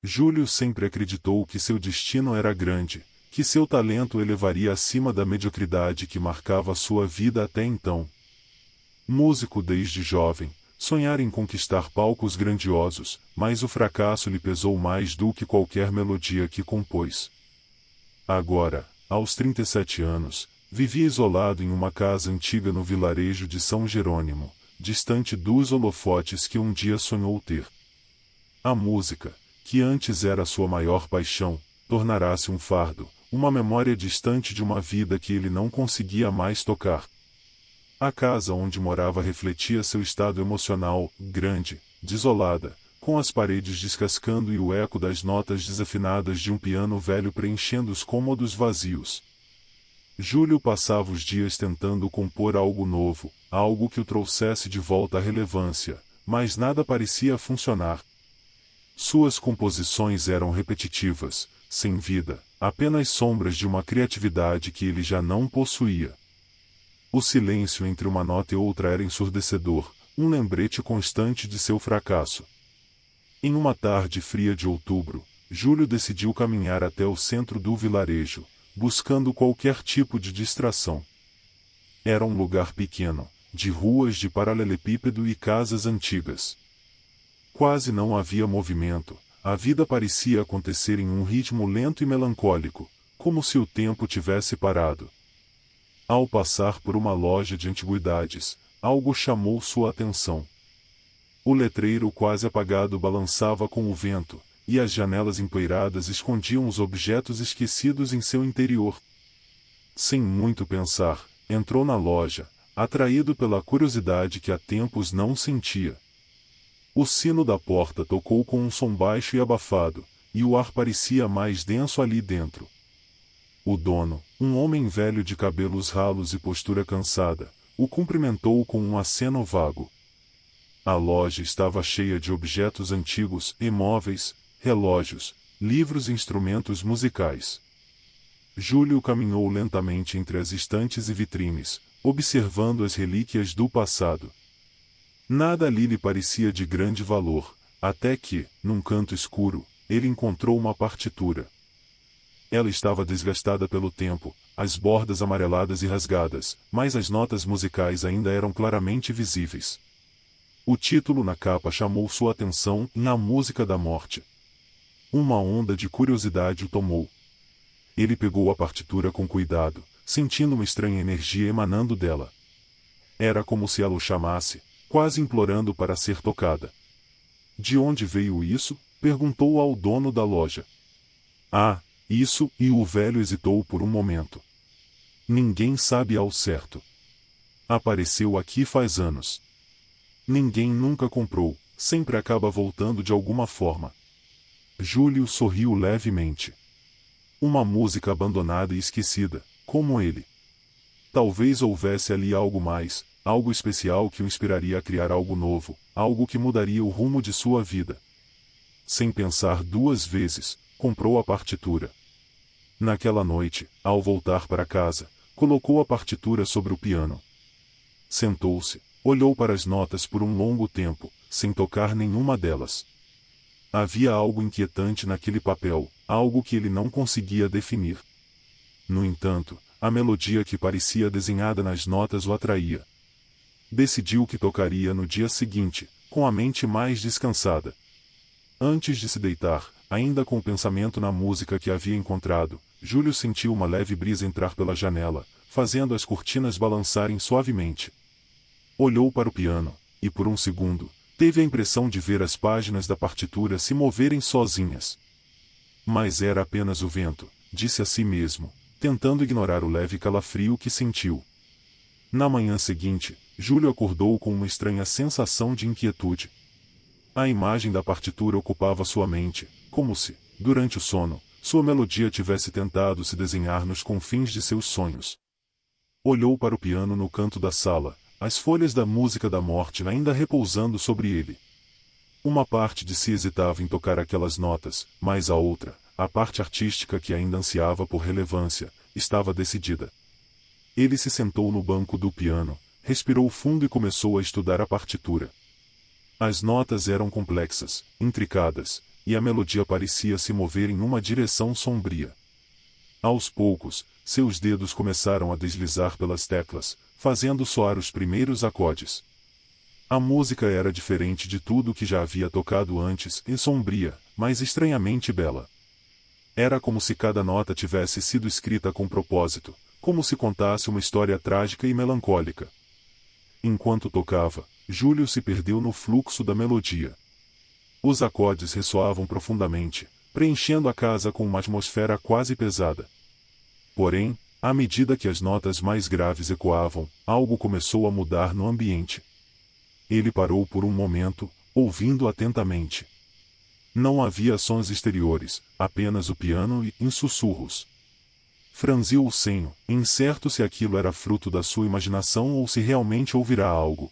Júlio sempre acreditou que seu destino era grande, que seu talento o elevaria acima da mediocridade que marcava sua vida até então. Músico desde jovem, sonhara em conquistar palcos grandiosos, mas o fracasso lhe pesou mais do que qualquer melodia que compôs. Agora, aos 37 anos, vivia isolado em uma casa antiga no vilarejo de São Jerônimo, distante dos holofotes que um dia sonhou ter. A música, que antes era sua maior paixão, tornará-se um fardo, uma memória distante de uma vida que ele não conseguia mais tocar. A casa onde morava refletia seu estado emocional, grande, desolada, com as paredes descascando e o eco das notas desafinadas de um piano velho preenchendo os cômodos vazios. Júlio passava os dias tentando compor algo novo, algo que o trouxesse de volta à relevância, mas nada parecia funcionar. Suas composições eram repetitivas, sem vida, apenas sombras de uma criatividade que ele já não possuía. O silêncio entre uma nota e outra era ensurdecedor, um lembrete constante de seu fracasso. Em uma tarde fria de outubro, Júlio decidiu caminhar até o centro do vilarejo, buscando qualquer tipo de distração. Era um lugar pequeno, de ruas de paralelepípedo e casas antigas. Quase não havia movimento, a vida parecia acontecer em um ritmo lento e melancólico, como se o tempo tivesse parado. Ao passar por uma loja de antiguidades, algo chamou sua atenção. O letreiro quase apagado balançava com o vento, e as janelas empoeiradas escondiam os objetos esquecidos em seu interior. Sem muito pensar, entrou na loja, atraído pela curiosidade que há tempos não sentia. O sino da porta tocou com um som baixo e abafado, e o ar parecia mais denso ali dentro. O dono, um homem velho de cabelos ralos e postura cansada, o cumprimentou com um aceno vago. A loja estava cheia de objetos antigos, imóveis, relógios, livros e instrumentos musicais. Júlio caminhou lentamente entre as estantes e vitrines, observando as relíquias do passado. Nada ali lhe parecia de grande valor, até que, num canto escuro, ele encontrou uma partitura. Ela estava desgastada pelo tempo, as bordas amareladas e rasgadas, mas as notas musicais ainda eram claramente visíveis. O título na capa chamou sua atenção: Na Música da Morte. Uma onda de curiosidade o tomou. Ele pegou a partitura com cuidado, sentindo uma estranha energia emanando dela. Era como se ela o chamasse, quase implorando para ser tocada. De onde veio isso? Perguntou ao dono da loja. Ah, isso, e o velho hesitou por um momento. Ninguém sabe ao certo. Apareceu aqui faz anos. Ninguém nunca comprou, sempre acaba voltando de alguma forma. Júlio sorriu levemente. Uma música abandonada e esquecida, como ele. Talvez houvesse ali algo mais, algo especial que o inspiraria a criar algo novo, algo que mudaria o rumo de sua vida. Sem pensar duas vezes, comprou a partitura. Naquela noite, ao voltar para casa, colocou a partitura sobre o piano. Sentou-se, olhou para as notas por um longo tempo, sem tocar nenhuma delas. Havia algo inquietante naquele papel, algo que ele não conseguia definir. No entanto, a melodia que parecia desenhada nas notas o atraía. Decidiu que tocaria no dia seguinte, com a mente mais descansada. Antes de se deitar, ainda com o pensamento na música que havia encontrado, Júlio sentiu uma leve brisa entrar pela janela, fazendo as cortinas balançarem suavemente. Olhou para o piano, e por um segundo, teve a impressão de ver as páginas da partitura se moverem sozinhas. Mas era apenas o vento, disse a si mesmo, tentando ignorar o leve calafrio que sentiu. Na manhã seguinte, Júlio acordou com uma estranha sensação de inquietude. A imagem da partitura ocupava sua mente, como se, durante o sono, sua melodia tivesse tentado se desenhar nos confins de seus sonhos. Olhou para o piano no canto da sala, as folhas da Música da Morte ainda repousando sobre ele. Uma parte de si hesitava em tocar aquelas notas, mas a outra, a parte artística que ainda ansiava por relevância, estava decidida. Ele se sentou no banco do piano, respirou fundo e começou a estudar a partitura. As notas eram complexas, intricadas, e a melodia parecia se mover em uma direção sombria. Aos poucos, seus dedos começaram a deslizar pelas teclas, fazendo soar os primeiros acordes. A música era diferente de tudo que já havia tocado antes, e sombria, mas estranhamente bela. Era como se cada nota tivesse sido escrita com propósito, como se contasse uma história trágica e melancólica. Enquanto tocava, Júlio se perdeu no fluxo da melodia. Os acordes ressoavam profundamente, preenchendo a casa com uma atmosfera quase pesada. Porém, à medida que as notas mais graves ecoavam, algo começou a mudar no ambiente. Ele parou por um momento, ouvindo atentamente. Não havia sons exteriores, apenas o piano e, em sussurros. Franziu o senho, incerto se aquilo era fruto da sua imaginação ou se realmente ouvirá algo.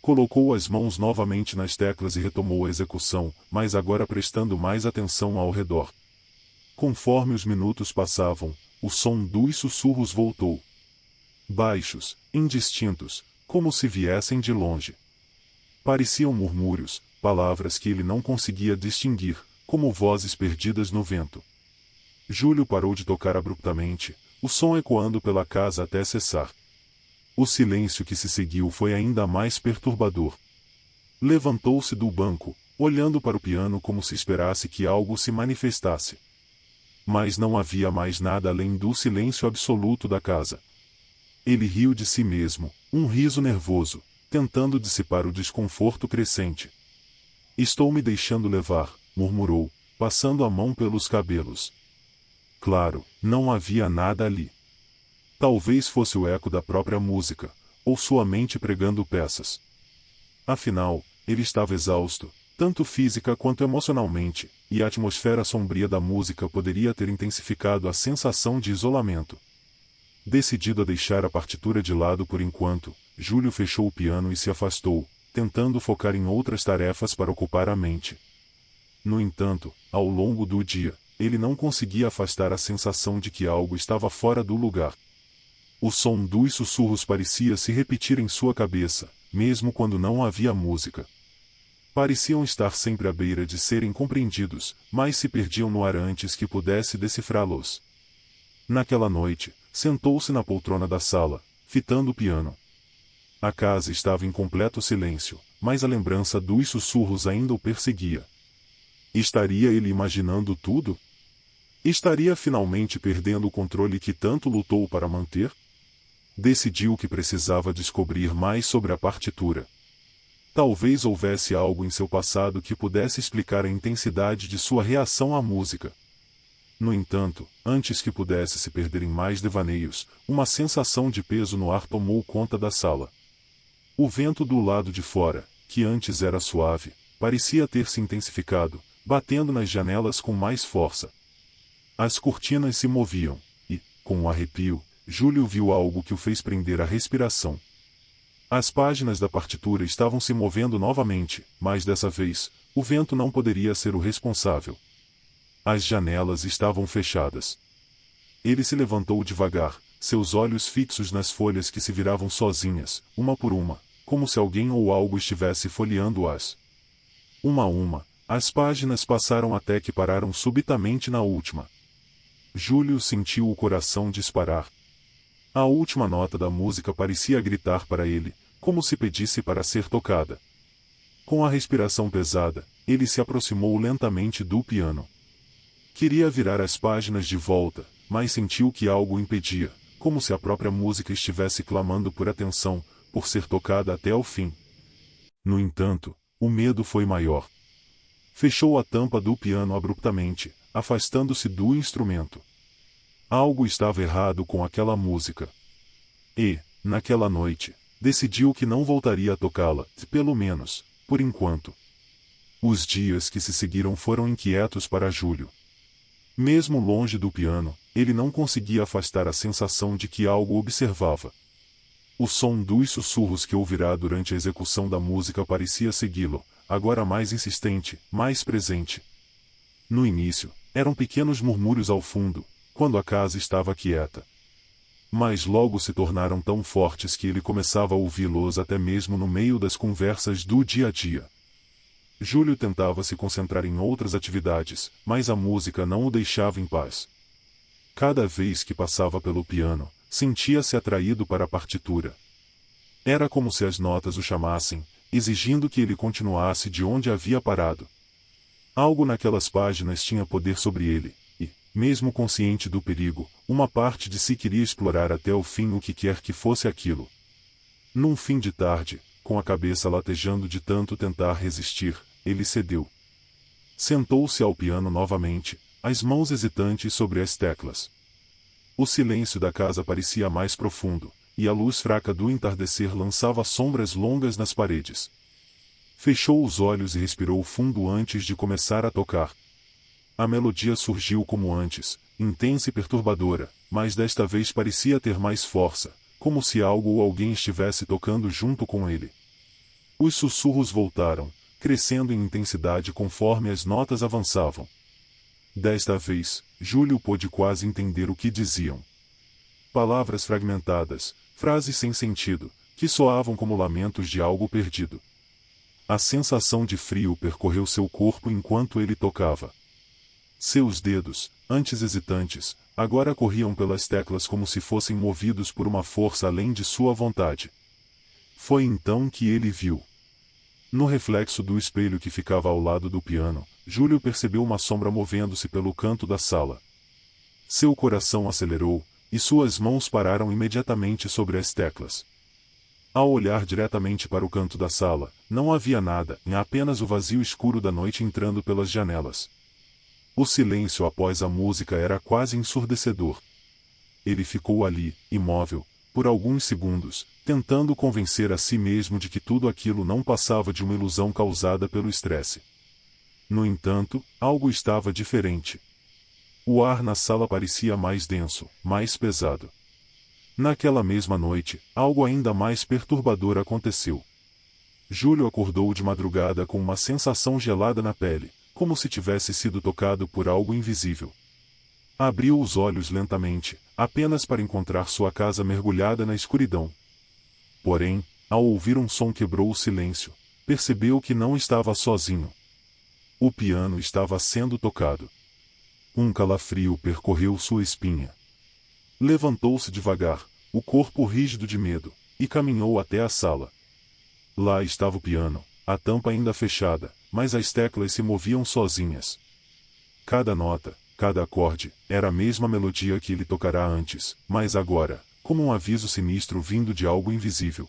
Colocou as mãos novamente nas teclas e retomou a execução, mas agora prestando mais atenção ao redor. Conforme os minutos passavam, o som dos sussurros voltou. Baixos, indistintos, como se viessem de longe. Pareciam murmúrios, palavras que ele não conseguia distinguir, como vozes perdidas no vento. Júlio parou de tocar abruptamente, o som ecoando pela casa até cessar. O silêncio que se seguiu foi ainda mais perturbador. Levantou-se do banco, olhando para o piano como se esperasse que algo se manifestasse. Mas não havia mais nada além do silêncio absoluto da casa. Ele riu de si mesmo, um riso nervoso, tentando dissipar o desconforto crescente. "Estou me deixando levar", murmurou, passando a mão pelos cabelos. Claro, não havia nada ali. Talvez fosse o eco da própria música, ou sua mente pregando peças. Afinal, ele estava exausto, tanto física quanto emocionalmente, e a atmosfera sombria da música poderia ter intensificado a sensação de isolamento. Decidido a deixar a partitura de lado por enquanto, Júlio fechou o piano e se afastou, tentando focar em outras tarefas para ocupar a mente. No entanto, ao longo do dia, ele não conseguia afastar a sensação de que algo estava fora do lugar. O som dos sussurros parecia se repetir em sua cabeça, mesmo quando não havia música. Pareciam estar sempre à beira de serem compreendidos, mas se perdiam no ar antes que pudesse decifrá-los. Naquela noite, sentou-se na poltrona da sala, fitando o piano. A casa estava em completo silêncio, mas a lembrança dos sussurros ainda o perseguia. Estaria ele imaginando tudo? Estaria finalmente perdendo o controle que tanto lutou para manter? Decidiu que precisava descobrir mais sobre a partitura. Talvez houvesse algo em seu passado que pudesse explicar a intensidade de sua reação à música. No entanto, antes que pudesse se perder em mais devaneios, uma sensação de peso no ar tomou conta da sala. O vento do lado de fora, que antes era suave, parecia ter se intensificado, batendo nas janelas com mais força. As cortinas se moviam, e, com um arrepio, Júlio viu algo que o fez prender a respiração. As páginas da partitura estavam se movendo novamente, mas dessa vez, o vento não poderia ser o responsável. As janelas estavam fechadas. Ele se levantou devagar, seus olhos fixos nas folhas que se viravam sozinhas, uma por uma, como se alguém ou algo estivesse folheando-as. Uma a uma, as páginas passaram até que pararam subitamente na última. Júlio sentiu o coração disparar. A última nota da música parecia gritar para ele, como se pedisse para ser tocada. Com a respiração pesada, ele se aproximou lentamente do piano. Queria virar as páginas de volta, mas sentiu que algo o impedia, como se a própria música estivesse clamando por atenção, por ser tocada até o fim. No entanto, o medo foi maior. Fechou a tampa do piano abruptamente, afastando-se do instrumento. Algo estava errado com aquela música. E, naquela noite, decidiu que não voltaria a tocá-la, pelo menos, por enquanto. Os dias que se seguiram foram inquietos para Júlio. Mesmo longe do piano, ele não conseguia afastar a sensação de que algo observava. O som dos sussurros que ouvirá durante a execução da música parecia segui-lo, agora mais insistente, mais presente. No início, eram pequenos murmúrios ao fundo, quando a casa estava quieta. Mas logo se tornaram tão fortes que ele começava a ouvi-los até mesmo no meio das conversas do dia a dia. Júlio tentava se concentrar em outras atividades, mas a música não o deixava em paz. Cada vez que passava pelo piano, sentia-se atraído para a partitura. Era como se as notas o chamassem, exigindo que ele continuasse de onde havia parado. Algo naquelas páginas tinha poder sobre ele, e, mesmo consciente do perigo, uma parte de si queria explorar até o fim o que quer que fosse aquilo. Num fim de tarde, com a cabeça latejando de tanto tentar resistir, ele cedeu. Sentou-se ao piano novamente, as mãos hesitantes sobre as teclas. O silêncio da casa parecia mais profundo, e a luz fraca do entardecer lançava sombras longas nas paredes. Fechou os olhos e respirou fundo antes de começar a tocar. A melodia surgiu como antes, intensa e perturbadora, mas desta vez parecia ter mais força, como se algo ou alguém estivesse tocando junto com ele. Os sussurros voltaram, crescendo em intensidade conforme as notas avançavam. Desta vez, Júlio pôde quase entender o que diziam. Palavras fragmentadas, frases sem sentido, que soavam como lamentos de algo perdido. A sensação de frio percorreu seu corpo enquanto ele tocava. Seus dedos, antes hesitantes, agora corriam pelas teclas como se fossem movidos por uma força além de sua vontade. Foi então que ele viu. No reflexo do espelho que ficava ao lado do piano, Júlio percebeu uma sombra movendo-se pelo canto da sala. Seu coração acelerou, e suas mãos pararam imediatamente sobre as teclas. Ao olhar diretamente para o canto da sala, não havia nada, apenas o vazio escuro da noite entrando pelas janelas. O silêncio após a música era quase ensurdecedor. Ele ficou ali, imóvel, por alguns segundos, tentando convencer a si mesmo de que tudo aquilo não passava de uma ilusão causada pelo estresse. No entanto, algo estava diferente. O ar na sala parecia mais denso, mais pesado. Naquela mesma noite, algo ainda mais perturbador aconteceu. Júlio acordou de madrugada com uma sensação gelada na pele, como se tivesse sido tocado por algo invisível. Abriu os olhos lentamente, apenas para encontrar sua casa mergulhada na escuridão. Porém, ao ouvir um som quebrou o silêncio, percebeu que não estava sozinho. O piano estava sendo tocado. Um calafrio percorreu sua espinha. Levantou-se devagar, o corpo rígido de medo, e caminhou até a sala. Lá estava o piano, a tampa ainda fechada, mas as teclas se moviam sozinhas. Cada nota, cada acorde, era a mesma melodia que ele tocara antes, mas agora, como um aviso sinistro vindo de algo invisível.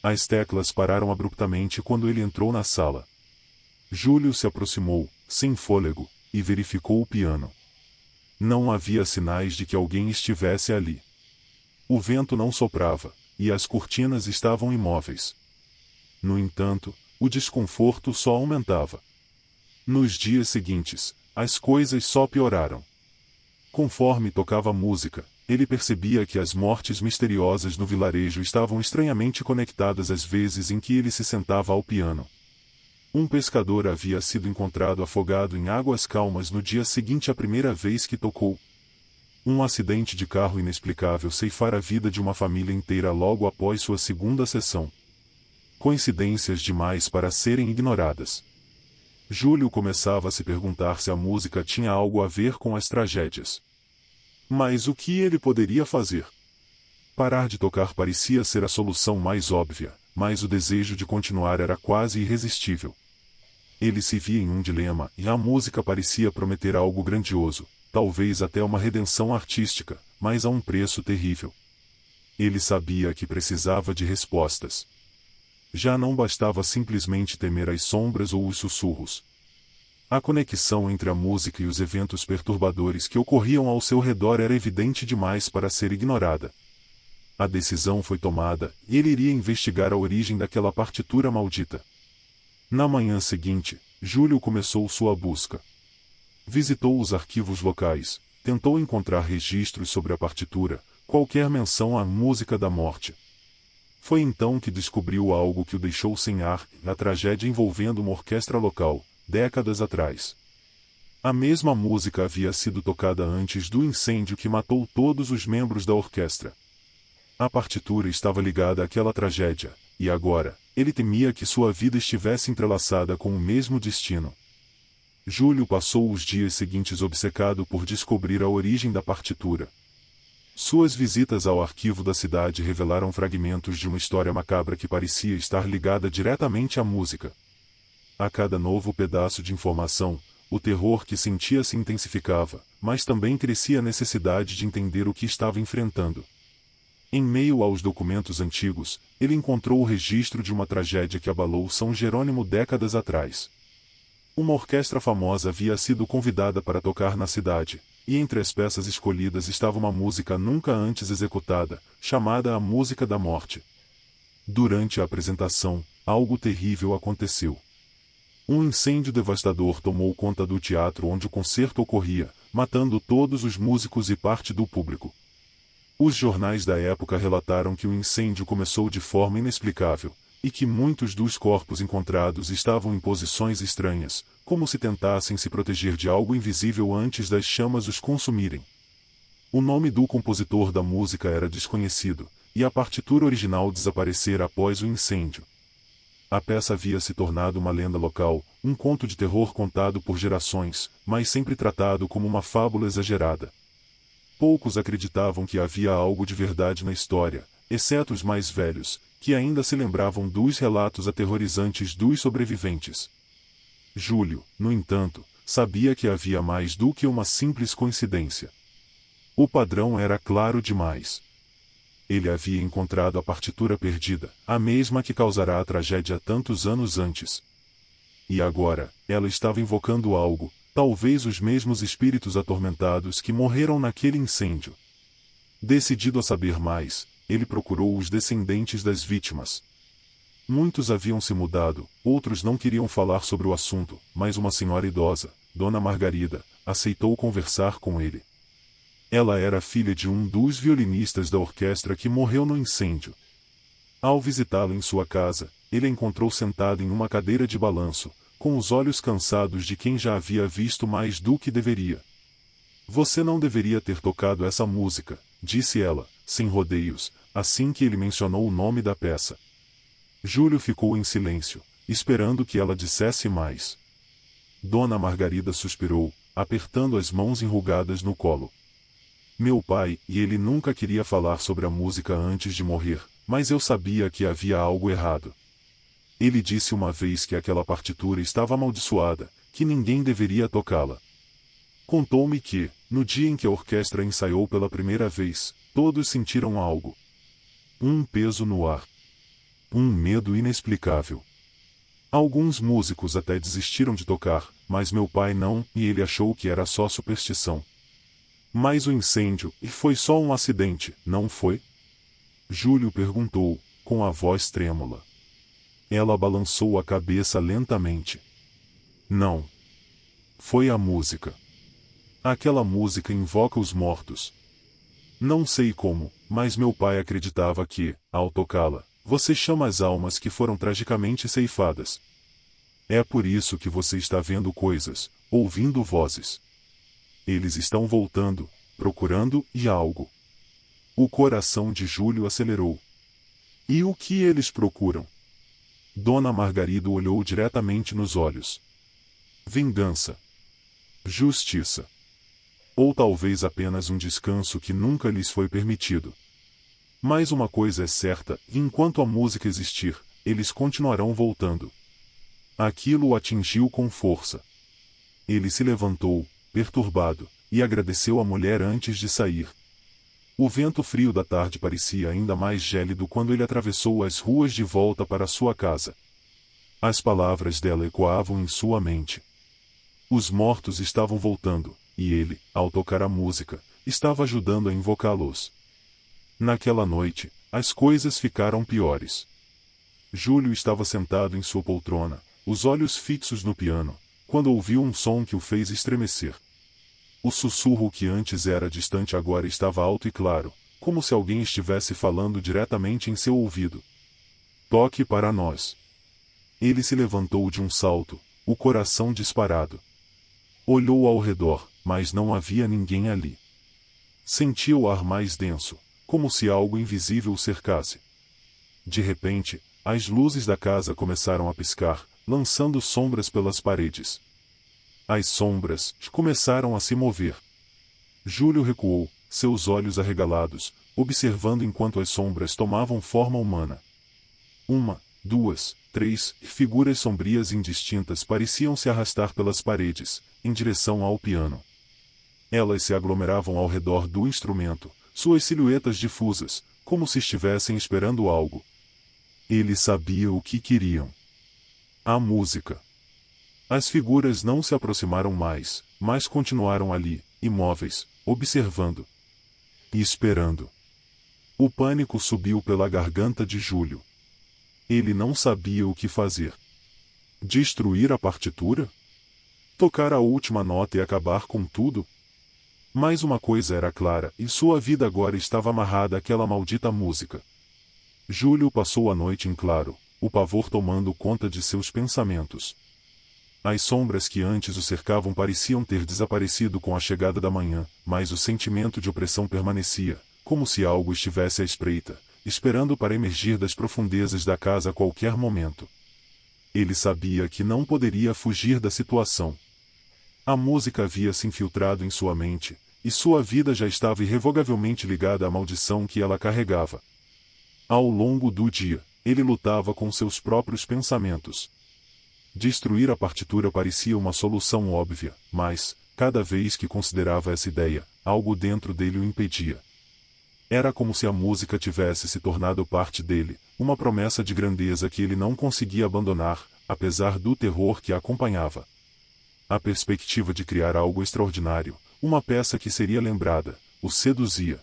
As teclas pararam abruptamente quando ele entrou na sala. Júlio se aproximou, sem fôlego, e verificou o piano. Não havia sinais de que alguém estivesse ali. O vento não soprava, e as cortinas estavam imóveis. No entanto, o desconforto só aumentava. Nos dias seguintes, as coisas só pioraram. Conforme tocava música, ele percebia que as mortes misteriosas no vilarejo estavam estranhamente conectadas às vezes em que ele se sentava ao piano. Um pescador havia sido encontrado afogado em águas calmas no dia seguinte à primeira vez que tocou. Um acidente de carro inexplicável ceifara a vida de uma família inteira logo após sua segunda sessão. Coincidências demais para serem ignoradas. Júlio começava a se perguntar se a música tinha algo a ver com as tragédias. Mas o que ele poderia fazer? Parar de tocar parecia ser a solução mais óbvia, mas o desejo de continuar era quase irresistível. Ele se via em um dilema, e a música parecia prometer algo grandioso, talvez até uma redenção artística, mas a um preço terrível. Ele sabia que precisava de respostas. Já não bastava simplesmente temer as sombras ou os sussurros. A conexão entre a música e os eventos perturbadores que ocorriam ao seu redor era evidente demais para ser ignorada. A decisão foi tomada, e ele iria investigar a origem daquela partitura maldita. Na manhã seguinte, Júlio começou sua busca. Visitou os arquivos locais, tentou encontrar registros sobre a partitura, qualquer menção à música da morte. Foi então que descobriu algo que o deixou sem ar, a tragédia envolvendo uma orquestra local, décadas atrás. A mesma música havia sido tocada antes do incêndio que matou todos os membros da orquestra. A partitura estava ligada àquela tragédia, e agora, ele temia que sua vida estivesse entrelaçada com o mesmo destino. Júlio passou os dias seguintes obcecado por descobrir a origem da partitura. Suas visitas ao arquivo da cidade revelaram fragmentos de uma história macabra que parecia estar ligada diretamente à música. A cada novo pedaço de informação, o terror que sentia se intensificava, mas também crescia a necessidade de entender o que estava enfrentando. Em meio aos documentos antigos, ele encontrou o registro de uma tragédia que abalou São Jerônimo décadas atrás. Uma orquestra famosa havia sido convidada para tocar na cidade, e entre as peças escolhidas estava uma música nunca antes executada, chamada a Música da Morte. Durante a apresentação, algo terrível aconteceu. Um incêndio devastador tomou conta do teatro onde o concerto ocorria, matando todos os músicos e parte do público. Os jornais da época relataram que o incêndio começou de forma inexplicável, e que muitos dos corpos encontrados estavam em posições estranhas, como se tentassem se proteger de algo invisível antes das chamas os consumirem. O nome do compositor da música era desconhecido, e a partitura original desaparecera após o incêndio. A peça havia se tornado uma lenda local, um conto de terror contado por gerações, mas sempre tratado como uma fábula exagerada. Poucos acreditavam que havia algo de verdade na história, exceto os mais velhos, que ainda se lembravam dos relatos aterrorizantes dos sobreviventes. Júlio, no entanto, sabia que havia mais do que uma simples coincidência. O padrão era claro demais. Ele havia encontrado a partitura perdida, a mesma que causará a tragédia tantos anos antes. E agora, ela estava invocando algo, talvez os mesmos espíritos atormentados que morreram naquele incêndio. Decidido a saber mais, ele procurou os descendentes das vítimas. Muitos haviam se mudado, outros não queriam falar sobre o assunto, mas uma senhora idosa, Dona Margarida, aceitou conversar com ele. Ela era filha de um dos violinistas da orquestra que morreu no incêndio. Ao visitá-la em sua casa, ele a encontrou sentada em uma cadeira de balanço, com os olhos cansados de quem já havia visto mais do que deveria. Você não deveria ter tocado essa música, disse ela, sem rodeios, assim que ele mencionou o nome da peça. Júlio ficou em silêncio, esperando que ela dissesse mais. Dona Margarida suspirou, apertando as mãos enrugadas no colo. Meu pai e ele nunca queria falar sobre a música antes de morrer, mas eu sabia que havia algo errado. Ele disse uma vez que aquela partitura estava amaldiçoada, que ninguém deveria tocá-la. Contou-me que, no dia em que a orquestra ensaiou pela primeira vez, todos sentiram algo. Um peso no ar. Um medo inexplicável. Alguns músicos até desistiram de tocar, mas meu pai não, e ele achou que era só superstição. Mas o incêndio, foi só um acidente, não foi? Júlio perguntou, com a voz trêmula. Ela balançou a cabeça lentamente. Não. Foi a música. Aquela música invoca os mortos. Não sei como, mas meu pai acreditava que, ao tocá-la, você chama as almas que foram tragicamente ceifadas. É por isso que você está vendo coisas, ouvindo vozes. Eles estão voltando, procurando algo. O coração de Júlio acelerou. E o que eles procuram? Dona Margarida olhou diretamente nos olhos. Vingança. Justiça. Ou talvez apenas um descanso que nunca lhes foi permitido. Mas uma coisa é certa, enquanto a música existir, eles continuarão voltando. Aquilo o atingiu com força. Ele se levantou, perturbado, e agradeceu à mulher antes de sair. O vento frio da tarde parecia ainda mais gélido quando ele atravessou as ruas de volta para sua casa. As palavras dela ecoavam em sua mente. Os mortos estavam voltando, e ele, ao tocar a música, estava ajudando a invocá-los. Naquela noite, as coisas ficaram piores. Júlio estava sentado em sua poltrona, os olhos fixos no piano, quando ouviu um som que o fez estremecer. O sussurro que antes era distante agora estava alto e claro, como se alguém estivesse falando diretamente em seu ouvido. Toque para nós. Ele se levantou de um salto, o coração disparado. Olhou ao redor, mas não havia ninguém ali. Sentia o ar mais denso, como se algo invisível o cercasse. De repente, as luzes da casa começaram a piscar, lançando sombras pelas paredes. As sombras começaram a se mover. Júlio recuou, seus olhos arregalados, observando enquanto as sombras tomavam forma humana. 1, 2, 3 figuras sombrias e indistintas pareciam se arrastar pelas paredes, em direção ao piano. Elas se aglomeravam ao redor do instrumento, suas silhuetas difusas, como se estivessem esperando algo. Ele sabia o que queriam. A música. As figuras não se aproximaram mais, mas continuaram ali, imóveis, observando. E esperando. O pânico subiu pela garganta de Júlio. Ele não sabia o que fazer. Destruir a partitura? Tocar a última nota e acabar com tudo? Mas uma coisa era clara, e sua vida agora estava amarrada àquela maldita música. Júlio passou a noite em claro, o pavor tomando conta de seus pensamentos. As sombras que antes o cercavam pareciam ter desaparecido com a chegada da manhã, mas o sentimento de opressão permanecia, como se algo estivesse à espreita, esperando para emergir das profundezas da casa a qualquer momento. Ele sabia que não poderia fugir da situação. A música havia se infiltrado em sua mente, e sua vida já estava irrevogavelmente ligada à maldição que ela carregava. Ao longo do dia, ele lutava com seus próprios pensamentos. Destruir a partitura parecia uma solução óbvia, mas, cada vez que considerava essa ideia, algo dentro dele o impedia. Era como se a música tivesse se tornado parte dele, uma promessa de grandeza que ele não conseguia abandonar, apesar do terror que a acompanhava. A perspectiva de criar algo extraordinário, uma peça que seria lembrada, o seduzia.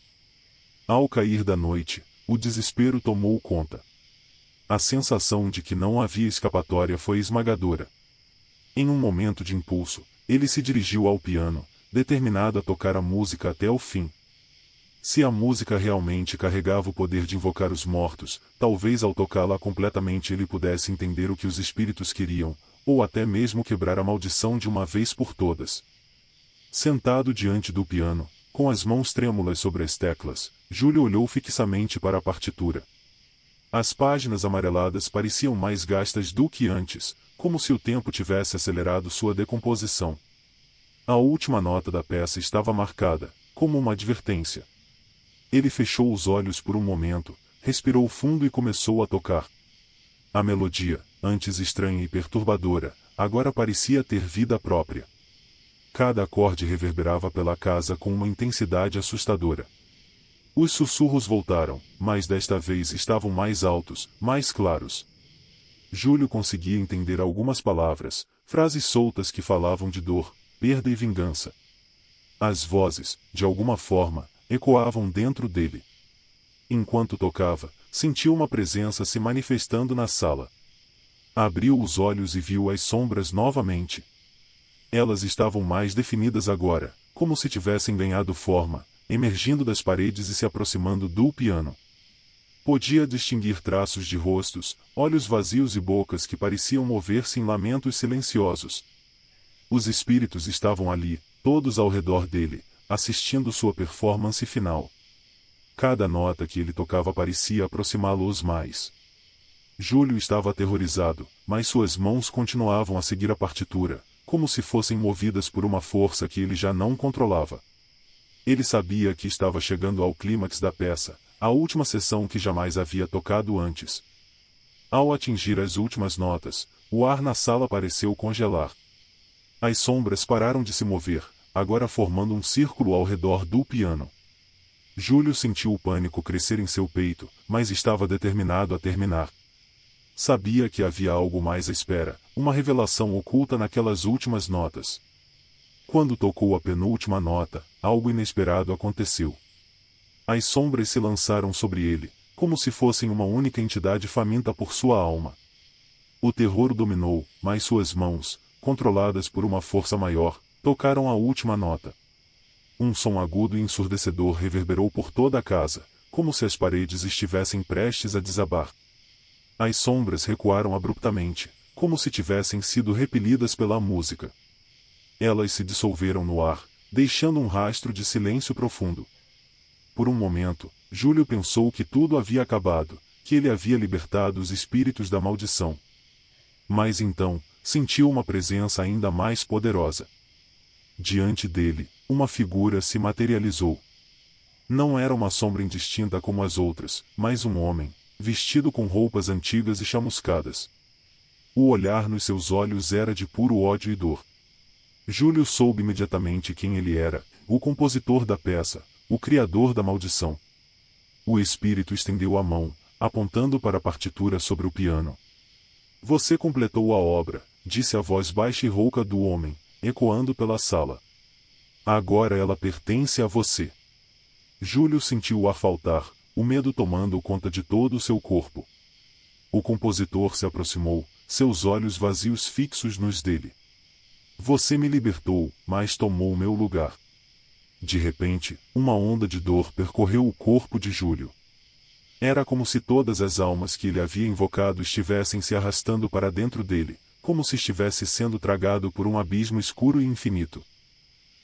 Ao cair da noite, o desespero tomou conta. A sensação de que não havia escapatória foi esmagadora. Em um momento de impulso, ele se dirigiu ao piano, determinado a tocar a música até o fim. Se a música realmente carregava o poder de invocar os mortos, talvez ao tocá-la completamente ele pudesse entender o que os espíritos queriam, ou até mesmo quebrar a maldição de uma vez por todas. Sentado diante do piano, com as mãos trêmulas sobre as teclas, Júlio olhou fixamente para a partitura. As páginas amareladas pareciam mais gastas do que antes, como se o tempo tivesse acelerado sua decomposição. A última nota da peça estava marcada, como uma advertência. Ele fechou os olhos por um momento, respirou fundo e começou a tocar. A melodia, antes estranha e perturbadora, agora parecia ter vida própria. Cada acorde reverberava pela casa com uma intensidade assustadora. Os sussurros voltaram, mas desta vez estavam mais altos, mais claros. Júlio conseguia entender algumas palavras, frases soltas que falavam de dor, perda e vingança. As vozes, de alguma forma, ecoavam dentro dele. Enquanto tocava, sentiu uma presença se manifestando na sala. Abriu os olhos e viu as sombras novamente. Elas estavam mais definidas agora, como se tivessem ganhado forma, emergindo das paredes e se aproximando do piano. Podia distinguir traços de rostos, olhos vazios e bocas que pareciam mover-se em lamentos silenciosos. Os espíritos estavam ali, todos ao redor dele, assistindo sua performance final. Cada nota que ele tocava parecia aproximá-los mais. Júlio estava aterrorizado, mas suas mãos continuavam a seguir a partitura, como se fossem movidas por uma força que ele já não controlava. Ele sabia que estava chegando ao clímax da peça, a última sessão que jamais havia tocado antes. Ao atingir as últimas notas, o ar na sala pareceu congelar. As sombras pararam de se mover, agora formando um círculo ao redor do piano. Júlio sentiu o pânico crescer em seu peito, mas estava determinado a terminar. Sabia que havia algo mais à espera, uma revelação oculta naquelas últimas notas. Quando tocou a penúltima nota, algo inesperado aconteceu. As sombras se lançaram sobre ele, como se fossem uma única entidade faminta por sua alma. O terror o dominou, mas suas mãos, controladas por uma força maior, tocaram a última nota. Um som agudo e ensurdecedor reverberou por toda a casa, como se as paredes estivessem prestes a desabar. As sombras recuaram abruptamente, como se tivessem sido repelidas pela música. Elas se dissolveram no ar, deixando um rastro de silêncio profundo. Por um momento, Júlio pensou que tudo havia acabado, que ele havia libertado os espíritos da maldição. Mas então, sentiu uma presença ainda mais poderosa. Diante dele, uma figura se materializou. Não era uma sombra indistinta como as outras, mas um homem, vestido com roupas antigas e chamuscadas. O olhar nos seus olhos era de puro ódio e dor. Júlio soube imediatamente quem ele era, o compositor da peça, o criador da maldição. O espírito estendeu a mão, apontando para a partitura sobre o piano. Você completou a obra, disse a voz baixa e rouca do homem, ecoando pela sala. Agora ela pertence a você. Júlio sentiu o ar faltar, o medo tomando conta de todo o seu corpo. O compositor se aproximou, seus olhos vazios fixos nos dele. Você me libertou, mas tomou meu lugar. De repente, uma onda de dor percorreu o corpo de Júlio. Era como se todas as almas que ele havia invocado estivessem se arrastando para dentro dele, como se estivesse sendo tragado por um abismo escuro e infinito.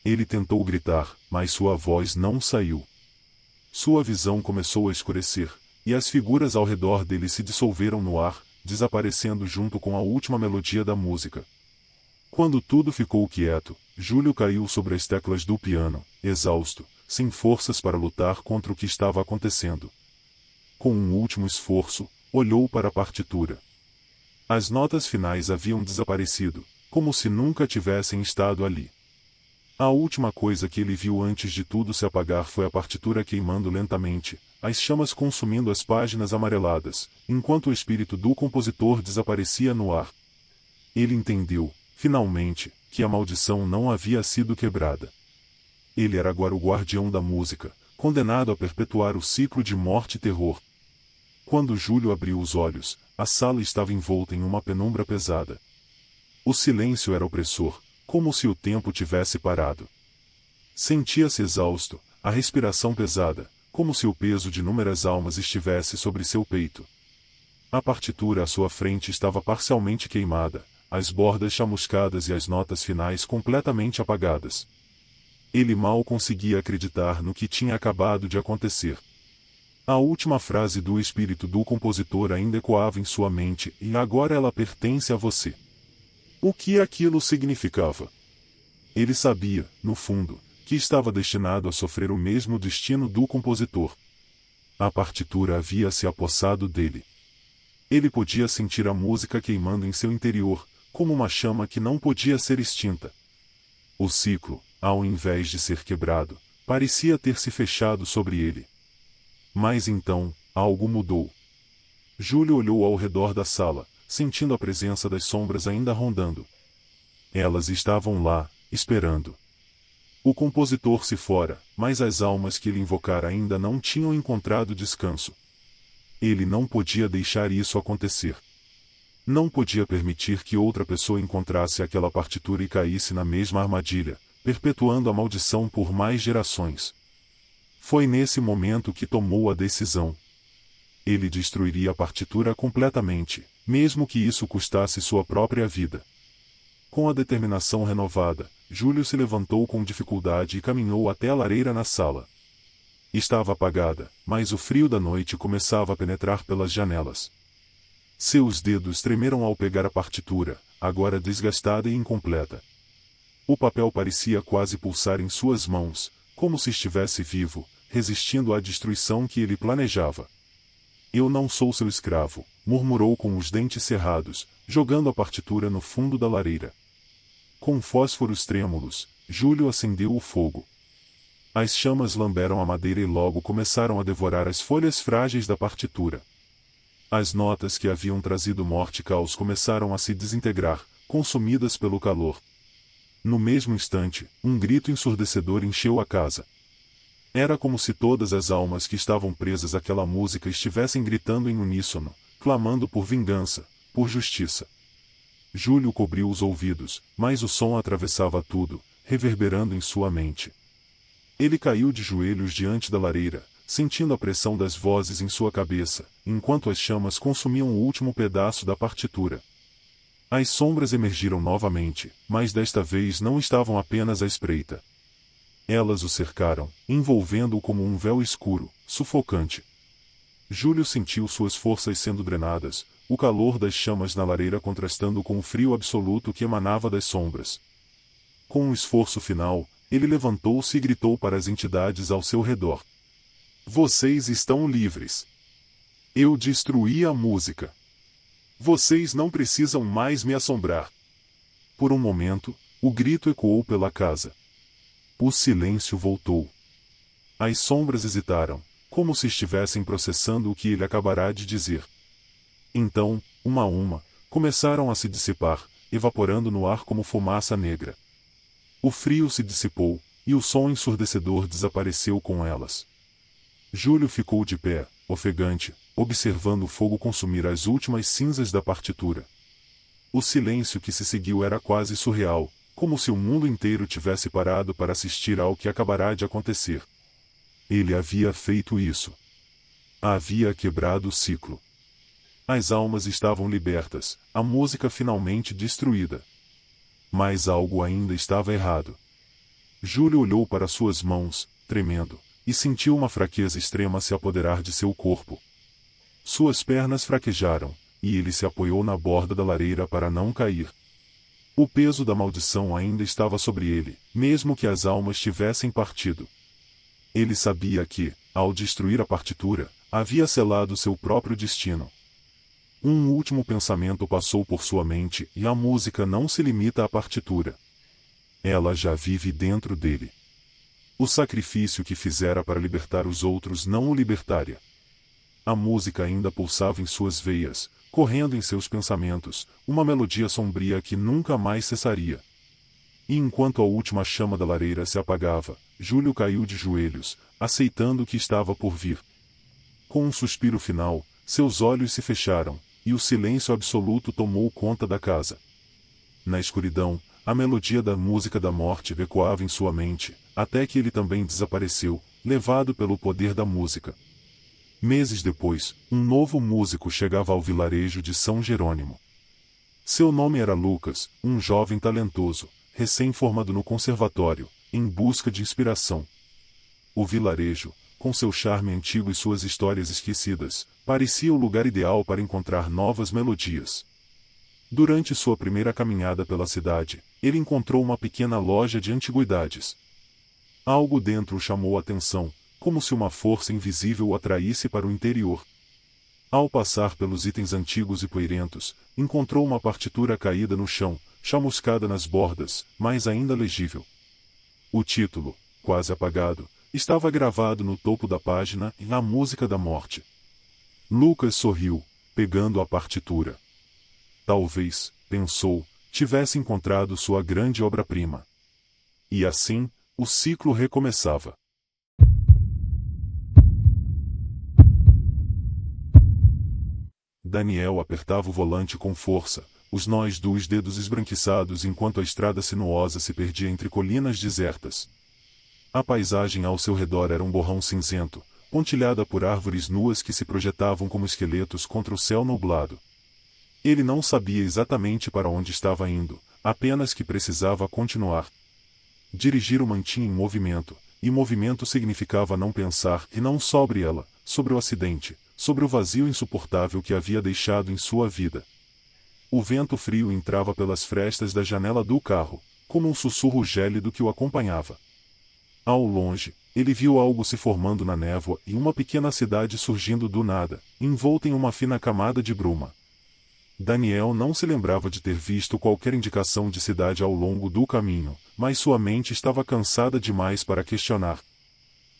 Ele tentou gritar, mas sua voz não saiu. Sua visão começou a escurecer, e as figuras ao redor dele se dissolveram no ar, desaparecendo junto com a última melodia da música. Quando tudo ficou quieto, Júlio caiu sobre as teclas do piano, exausto, sem forças para lutar contra o que estava acontecendo. Com um último esforço, olhou para a partitura. As notas finais haviam desaparecido, como se nunca tivessem estado ali. A última coisa que ele viu antes de tudo se apagar foi a partitura queimando lentamente, as chamas consumindo as páginas amareladas, enquanto o espírito do compositor desaparecia no ar. Ele entendeu, finalmente, que a maldição não havia sido quebrada. Ele era agora o guardião da música, condenado a perpetuar o ciclo de morte e terror. Quando Júlio abriu os olhos, a sala estava envolta em uma penumbra pesada. O silêncio era opressor, como se o tempo tivesse parado. Sentia-se exausto, a respiração pesada, como se o peso de inúmeras almas estivesse sobre seu peito. A partitura à sua frente estava parcialmente queimada, as bordas chamuscadas e as notas finais completamente apagadas. Ele mal conseguia acreditar no que tinha acabado de acontecer. A última frase do espírito do compositor ainda ecoava em sua mente, e agora ela pertence a você. O que aquilo significava? Ele sabia, no fundo, que estava destinado a sofrer o mesmo destino do compositor. A partitura havia se apossado dele. Ele podia sentir a música queimando em seu interior, como uma chama que não podia ser extinta. O ciclo, ao invés de ser quebrado, parecia ter se fechado sobre ele. Mas então, algo mudou. Júlio olhou ao redor da sala, sentindo a presença das sombras ainda rondando. Elas estavam lá, esperando. O compositor se fora, mas as almas que ele invocara ainda não tinham encontrado descanso. Ele não podia deixar isso acontecer. Não podia permitir que outra pessoa encontrasse aquela partitura e caísse na mesma armadilha, perpetuando a maldição por mais gerações. Foi nesse momento que tomou a decisão. Ele destruiria a partitura completamente, mesmo que isso custasse sua própria vida. Com a determinação renovada, Júlio se levantou com dificuldade e caminhou até a lareira na sala. Estava apagada, mas o frio da noite começava a penetrar pelas janelas. Seus dedos tremeram ao pegar a partitura, agora desgastada e incompleta. O papel parecia quase pulsar em suas mãos, como se estivesse vivo, resistindo à destruição que ele planejava. Eu não sou seu escravo, murmurou com os dentes cerrados, jogando a partitura no fundo da lareira. Com fósforos trêmulos, Júlio acendeu o fogo. As chamas lamberam a madeira e logo começaram a devorar as folhas frágeis da partitura. As notas que haviam trazido morte e caos começaram a se desintegrar, consumidas pelo calor. No mesmo instante, um grito ensurdecedor encheu a casa. Era como se todas as almas que estavam presas àquela música estivessem gritando em uníssono, clamando por vingança, por justiça. Júlio cobriu os ouvidos, mas o som atravessava tudo, reverberando em sua mente. Ele caiu de joelhos diante da lareira, sentindo a pressão das vozes em sua cabeça, enquanto as chamas consumiam o último pedaço da partitura. As sombras emergiram novamente, mas desta vez não estavam apenas à espreita. Elas o cercaram, envolvendo-o como um véu escuro, sufocante. Júlio sentiu suas forças sendo drenadas, o calor das chamas na lareira contrastando com o frio absoluto que emanava das sombras. Com um esforço final, ele levantou-se e gritou para as entidades ao seu redor: "Vocês estão livres! Eu destruí a música! Vocês não precisam mais me assombrar!" Por um momento, o grito ecoou pela casa. O silêncio voltou. As sombras hesitaram, como se estivessem processando o que ele acabará de dizer. Então, uma a uma, começaram a se dissipar, evaporando no ar como fumaça negra. O frio se dissipou, e o som ensurdecedor desapareceu com elas. Júlio ficou de pé, ofegante, observando o fogo consumir as últimas cinzas da partitura. O silêncio que se seguiu era quase surreal, como se o mundo inteiro tivesse parado para assistir ao que acabará de acontecer. Ele havia feito isso. Havia quebrado o ciclo. As almas estavam libertas, a música finalmente destruída. Mas algo ainda estava errado. Júlio olhou para suas mãos, tremendo, e sentiu uma fraqueza extrema se apoderar de seu corpo. Suas pernas fraquejaram, e ele se apoiou na borda da lareira para não cair. O peso da maldição ainda estava sobre ele, mesmo que as almas tivessem partido. Ele sabia que, ao destruir a partitura, havia selado seu próprio destino. Um último pensamento passou por sua mente, e a música não se limita à partitura. Ela já vive dentro dele. O sacrifício que fizera para libertar os outros não o libertaria. A música ainda pulsava em suas veias, correndo em seus pensamentos, uma melodia sombria que nunca mais cessaria. E enquanto a última chama da lareira se apagava, Júlio caiu de joelhos, aceitando o que estava por vir. Com um suspiro final, seus olhos se fecharam, e o silêncio absoluto tomou conta da casa. Na escuridão, a melodia da música da morte ecoava em sua mente, até que ele também desapareceu, levado pelo poder da música. Meses depois, um novo músico chegava ao vilarejo de São Jerônimo. Seu nome era Lucas, um jovem talentoso, recém-formado no conservatório, em busca de inspiração. O vilarejo, com seu charme antigo e suas histórias esquecidas, parecia o lugar ideal para encontrar novas melodias. Durante sua primeira caminhada pela cidade, ele encontrou uma pequena loja de antiguidades. Algo dentro o chamou a atenção, como se uma força invisível o atraísse para o interior. Ao passar pelos itens antigos e poeirentos, encontrou uma partitura caída no chão, chamuscada nas bordas, mas ainda legível. O título, quase apagado, estava gravado no topo da página e na música da morte. Lucas sorriu, pegando a partitura. Talvez, pensou, tivesse encontrado sua grande obra-prima. E assim, o ciclo recomeçava. Daniel apertava o volante com força, os nós dos dedos esbranquiçados enquanto a estrada sinuosa se perdia entre colinas desertas. A paisagem ao seu redor era um borrão cinzento, pontilhada por árvores nuas que se projetavam como esqueletos contra o céu nublado. Ele não sabia exatamente para onde estava indo, apenas que precisava continuar. Dirigir o mantinha em movimento, e movimento significava não pensar e não sobre ela, sobre o acidente, sobre o vazio insuportável que havia deixado em sua vida. O vento frio entrava pelas frestas da janela do carro, como um sussurro gélido que o acompanhava. Ao longe, ele viu algo se formando na névoa e uma pequena cidade surgindo do nada, envolta em uma fina camada de bruma. Daniel não se lembrava de ter visto qualquer indicação de cidade ao longo do caminho, mas sua mente estava cansada demais para questionar.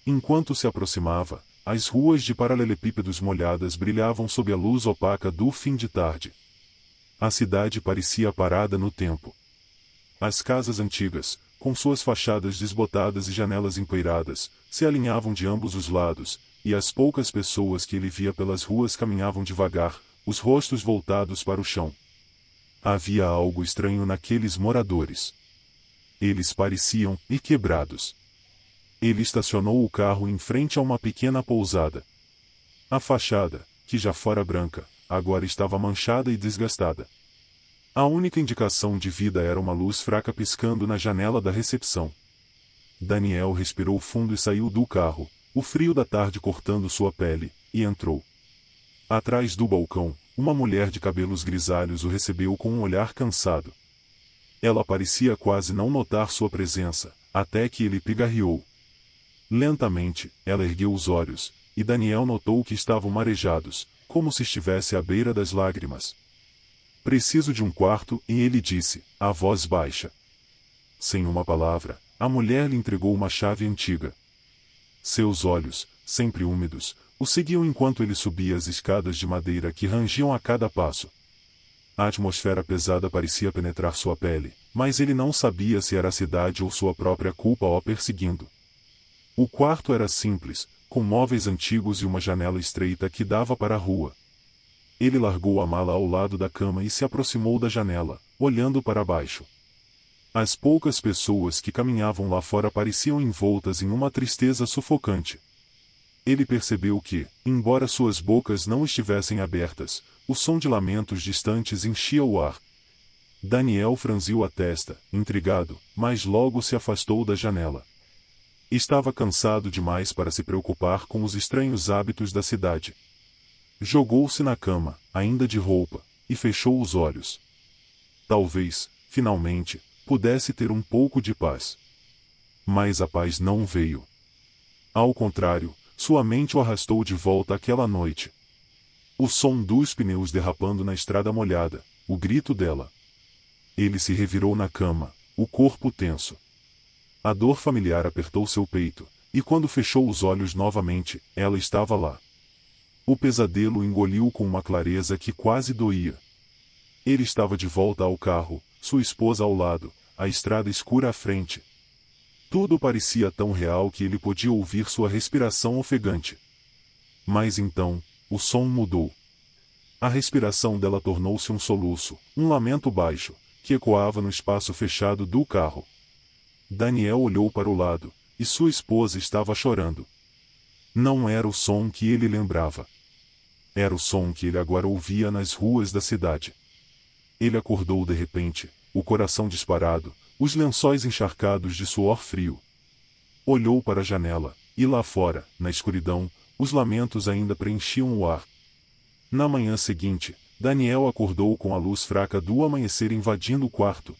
Enquanto se aproximava, as ruas de paralelepípedos molhadas brilhavam sob a luz opaca do fim de tarde. A cidade parecia parada no tempo. As casas antigas, com suas fachadas desbotadas e janelas empoeiradas, se alinhavam de ambos os lados, e as poucas pessoas que ele via pelas ruas caminhavam devagar, os rostos voltados para o chão. Havia algo estranho naqueles moradores. Eles pareciam quebrados. Ele estacionou o carro em frente a uma pequena pousada. A fachada, que já fora branca, agora estava manchada e desgastada. A única indicação de vida era uma luz fraca piscando na janela da recepção. Daniel respirou fundo e saiu do carro, o frio da tarde cortando sua pele, e entrou. Atrás do balcão, uma mulher de cabelos grisalhos o recebeu com um olhar cansado. Ela parecia quase não notar sua presença, até que ele pigarreou. Lentamente, ela ergueu os olhos, e Daniel notou que estavam marejados, como se estivesse à beira das lágrimas. Preciso de um quarto, e ele disse, a voz baixa. Sem uma palavra, a mulher lhe entregou uma chave antiga. Seus olhos, sempre úmidos, o seguiam enquanto ele subia as escadas de madeira que rangiam a cada passo. A atmosfera pesada parecia penetrar sua pele, mas ele não sabia se era a cidade ou sua própria culpa o perseguindo. O quarto era simples, com móveis antigos e uma janela estreita que dava para a rua. Ele largou a mala ao lado da cama e se aproximou da janela, olhando para baixo. As poucas pessoas que caminhavam lá fora pareciam envoltas em uma tristeza sufocante. Ele percebeu que, embora suas bocas não estivessem abertas, o som de lamentos distantes enchia o ar. Daniel franziu a testa, intrigado, mas logo se afastou da janela. Estava cansado demais para se preocupar com os estranhos hábitos da cidade. Jogou-se na cama, ainda de roupa, e fechou os olhos. Talvez, finalmente, pudesse ter um pouco de paz. Mas a paz não veio. Ao contrário, sua mente o arrastou de volta àquela noite. O som dos pneus derrapando na estrada molhada, o grito dela. Ele se revirou na cama, o corpo tenso. A dor familiar apertou seu peito, e quando fechou os olhos novamente, ela estava lá. O pesadelo o engoliu com uma clareza que quase doía. Ele estava de volta ao carro, sua esposa ao lado, a estrada escura à frente. Tudo parecia tão real que ele podia ouvir sua respiração ofegante. Mas então, o som mudou. A respiração dela tornou-se um soluço, um lamento baixo, que ecoava no espaço fechado do carro. Daniel olhou para o lado, e sua esposa estava chorando. Não era o som que ele lembrava. Era o som que ele agora ouvia nas ruas da cidade. Ele acordou de repente, o coração disparado, os lençóis encharcados de suor frio. Olhou para a janela, e lá fora, na escuridão, os lamentos ainda preenchiam o ar. Na manhã seguinte, Daniel acordou com a luz fraca do amanhecer invadindo o quarto.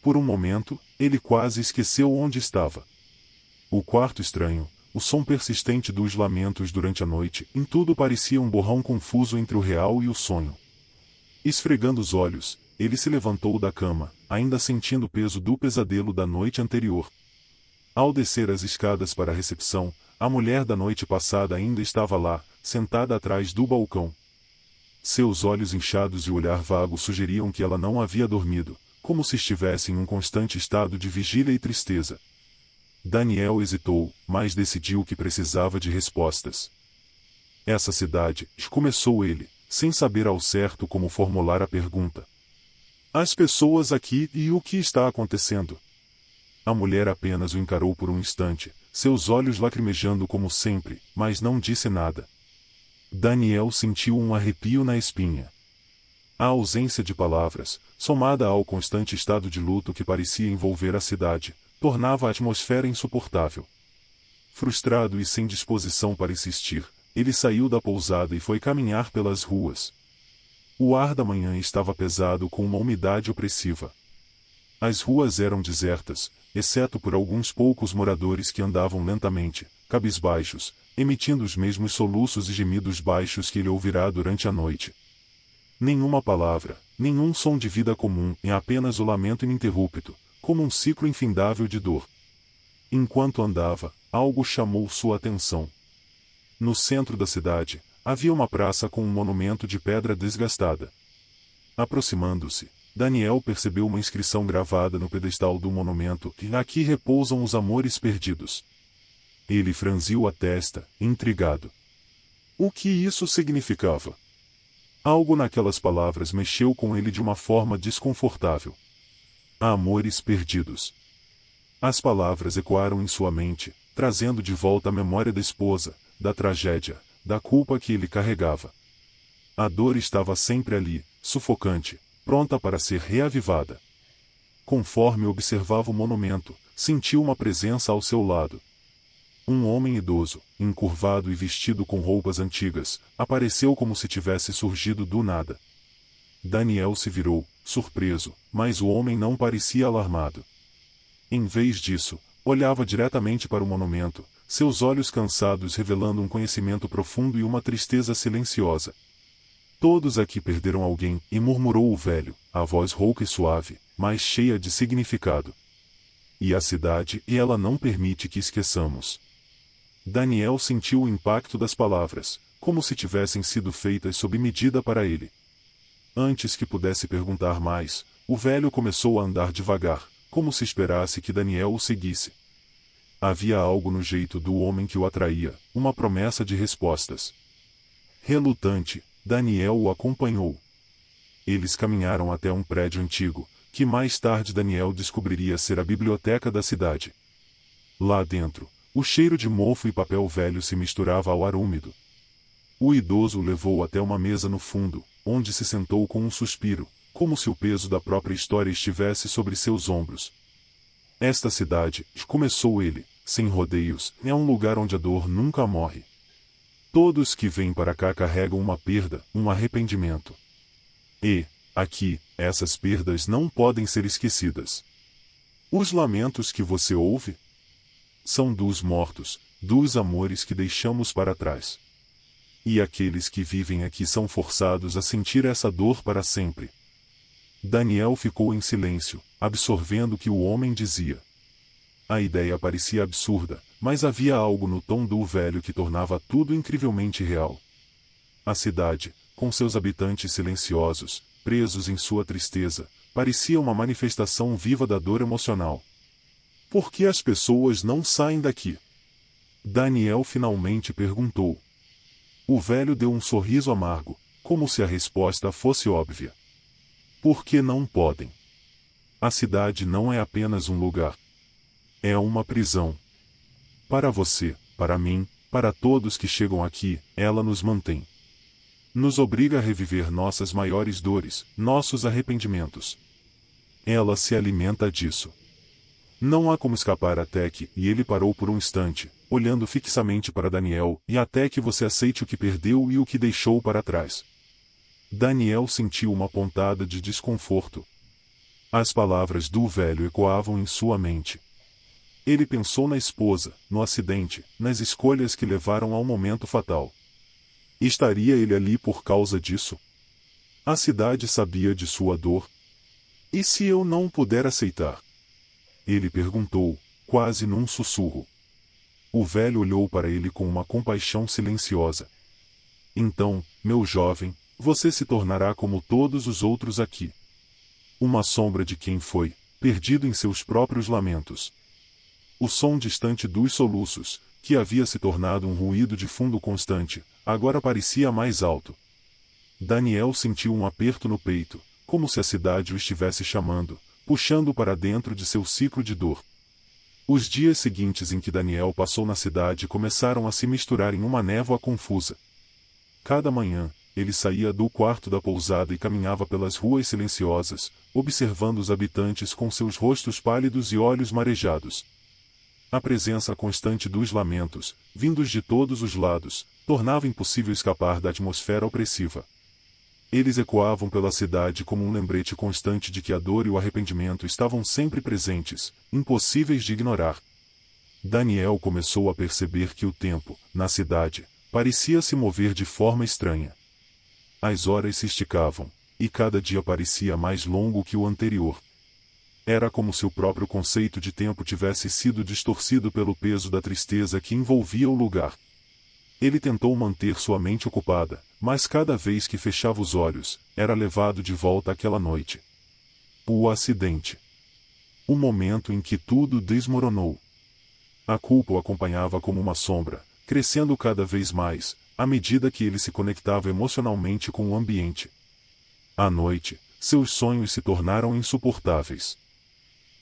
Por um momento, ele quase esqueceu onde estava. O quarto estranho, o som persistente dos lamentos durante a noite, em tudo parecia um borrão confuso entre o real e o sonho. Esfregando os olhos, ele se levantou da cama, ainda sentindo o peso do pesadelo da noite anterior. Ao descer as escadas para a recepção, a mulher da noite passada ainda estava lá, sentada atrás do balcão. Seus olhos inchados e o olhar vago sugeriam que ela não havia dormido, como se estivesse em um constante estado de vigília e tristeza. Daniel hesitou, mas decidiu que precisava de respostas. Essa cidade, começou ele, sem saber ao certo como formular a pergunta. As pessoas aqui e o que está acontecendo? A mulher apenas o encarou por um instante, seus olhos lacrimejando como sempre, mas não disse nada. Daniel sentiu um arrepio na espinha. A ausência de palavras, somada ao constante estado de luto que parecia envolver a cidade, tornava a atmosfera insuportável. Frustrado e sem disposição para insistir, ele saiu da pousada e foi caminhar pelas ruas. O ar da manhã estava pesado com uma umidade opressiva. As ruas eram desertas, exceto por alguns poucos moradores que andavam lentamente, cabisbaixos, emitindo os mesmos soluços e gemidos baixos que ele ouvirá durante a noite. Nenhuma palavra, nenhum som de vida comum, e apenas o lamento ininterrupto, como um ciclo infindável de dor. Enquanto andava, algo chamou sua atenção. No centro da cidade, havia uma praça com um monumento de pedra desgastada. Aproximando-se, Daniel percebeu uma inscrição gravada no pedestal do monumento, e aqui repousam os amores perdidos. Ele franziu a testa, intrigado. O que isso significava? Algo naquelas palavras mexeu com ele de uma forma desconfortável. Amores perdidos. As palavras ecoaram em sua mente, trazendo de volta a memória da esposa, da tragédia, da culpa que ele carregava. A dor estava sempre ali, sufocante, pronta para ser reavivada. Conforme observava o monumento, sentiu uma presença ao seu lado. Um homem idoso, encurvado e vestido com roupas antigas, apareceu como se tivesse surgido do nada. Daniel se virou, surpreso, mas o homem não parecia alarmado. Em vez disso, olhava diretamente para o monumento, seus olhos cansados revelando um conhecimento profundo e uma tristeza silenciosa. Todos aqui perderam alguém, e murmurou o velho, a voz rouca e suave, mas cheia de significado. E a cidade, e ela não permite que esqueçamos. Daniel sentiu o impacto das palavras, como se tivessem sido feitas sob medida para ele. Antes que pudesse perguntar mais, o velho começou a andar devagar, como se esperasse que Daniel o seguisse. Havia algo no jeito do homem que o atraía, uma promessa de respostas. Relutante, Daniel o acompanhou. Eles caminharam até um prédio antigo, que mais tarde Daniel descobriria ser a biblioteca da cidade. Lá dentro, o cheiro de mofo e papel velho se misturava ao ar úmido. O idoso o levou até uma mesa no fundo, onde se sentou com um suspiro, como se o peso da própria história estivesse sobre seus ombros. Esta cidade, começou ele, sem rodeios, é um lugar onde a dor nunca morre. Todos que vêm para cá carregam uma perda, um arrependimento. E, aqui, essas perdas não podem ser esquecidas. Os lamentos que você ouve são dos mortos, dos amores que deixamos para trás. E aqueles que vivem aqui são forçados a sentir essa dor para sempre. Daniel ficou em silêncio, absorvendo o que o homem dizia. A ideia parecia absurda, mas havia algo no tom do velho que tornava tudo incrivelmente real. A cidade, com seus habitantes silenciosos, presos em sua tristeza, parecia uma manifestação viva da dor emocional. Por que as pessoas não saem daqui? Daniel finalmente perguntou. O velho deu um sorriso amargo, como se a resposta fosse óbvia. Por que não podem? A cidade não é apenas um lugar. É uma prisão. Para você, para mim, para todos que chegam aqui, ela nos mantém. Nos obriga a reviver nossas maiores dores, nossos arrependimentos. Ela se alimenta disso. Não há como escapar até que, e ele parou por um instante, olhando fixamente para Daniel, e até que você aceite o que perdeu e o que deixou para trás. Daniel sentiu uma pontada de desconforto. As palavras do velho ecoavam em sua mente. Ele pensou na esposa, no acidente, nas escolhas que levaram ao momento fatal. Estaria ele ali por causa disso? A cidade sabia de sua dor. E se eu não puder aceitar? Ele perguntou, quase num sussurro. O velho olhou para ele com uma compaixão silenciosa. Então, meu jovem, você se tornará como todos os outros aqui. Uma sombra de quem foi, perdido em seus próprios lamentos. O som distante dos soluços, que havia se tornado um ruído de fundo constante, agora parecia mais alto. Daniel sentiu um aperto no peito, como se a cidade o estivesse chamando, puxando para dentro de seu ciclo de dor. Os dias seguintes em que Daniel passou na cidade começaram a se misturar em uma névoa confusa. Cada manhã, ele saía do quarto da pousada e caminhava pelas ruas silenciosas, observando os habitantes com seus rostos pálidos e olhos marejados. A presença constante dos lamentos, vindos de todos os lados, tornava impossível escapar da atmosfera opressiva. Eles ecoavam pela cidade como um lembrete constante de que a dor e o arrependimento estavam sempre presentes, impossíveis de ignorar. Daniel começou a perceber que o tempo, na cidade, parecia se mover de forma estranha. As horas se esticavam, e cada dia parecia mais longo que o anterior. Era como se o próprio conceito de tempo tivesse sido distorcido pelo peso da tristeza que envolvia o lugar. Ele tentou manter sua mente ocupada, mas cada vez que fechava os olhos, era levado de volta àquela noite. O acidente. O momento em que tudo desmoronou. A culpa o acompanhava como uma sombra, crescendo cada vez mais, à medida que ele se conectava emocionalmente com o ambiente. À noite, seus sonhos se tornaram insuportáveis.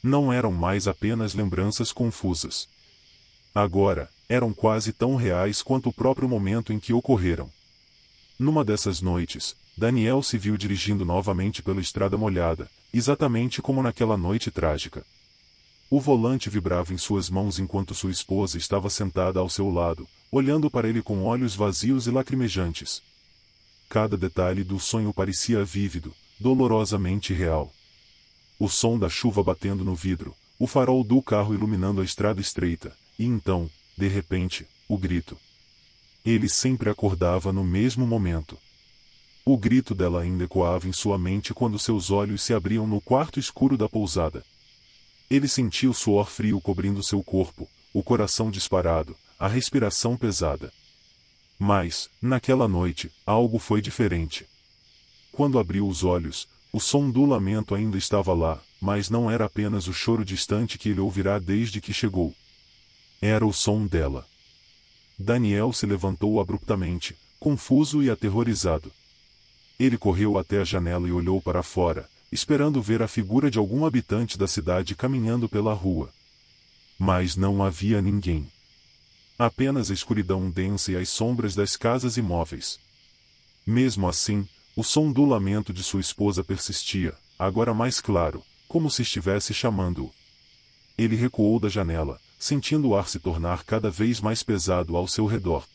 Não eram mais apenas lembranças confusas. Agora, eram quase tão reais quanto o próprio momento em que ocorreram. Numa dessas noites, Daniel se viu dirigindo novamente pela estrada molhada, exatamente como naquela noite trágica. O volante vibrava em suas mãos enquanto sua esposa estava sentada ao seu lado, olhando para ele com olhos vazios e lacrimejantes. Cada detalhe do sonho parecia vívido, dolorosamente real. O som da chuva batendo no vidro, o farol do carro iluminando a estrada estreita, e então, de repente, o grito. Ele sempre acordava no mesmo momento. O grito dela ainda ecoava em sua mente quando seus olhos se abriam no quarto escuro da pousada. Ele sentia o suor frio cobrindo seu corpo, o coração disparado, a respiração pesada. Mas, naquela noite, algo foi diferente. Quando abriu os olhos, o som do lamento ainda estava lá, mas não era apenas o choro distante que ele ouvirá desde que chegou. Era o som dela. Daniel se levantou abruptamente, confuso e aterrorizado. Ele correu até a janela e olhou para fora, esperando ver a figura de algum habitante da cidade caminhando pela rua. Mas não havia ninguém. Apenas a escuridão densa e as sombras das casas e móveis. Mesmo assim, o som do lamento de sua esposa persistia, agora mais claro, como se estivesse chamando-o. Ele recuou da janela, sentindo o ar se tornar cada vez mais pesado ao seu redor.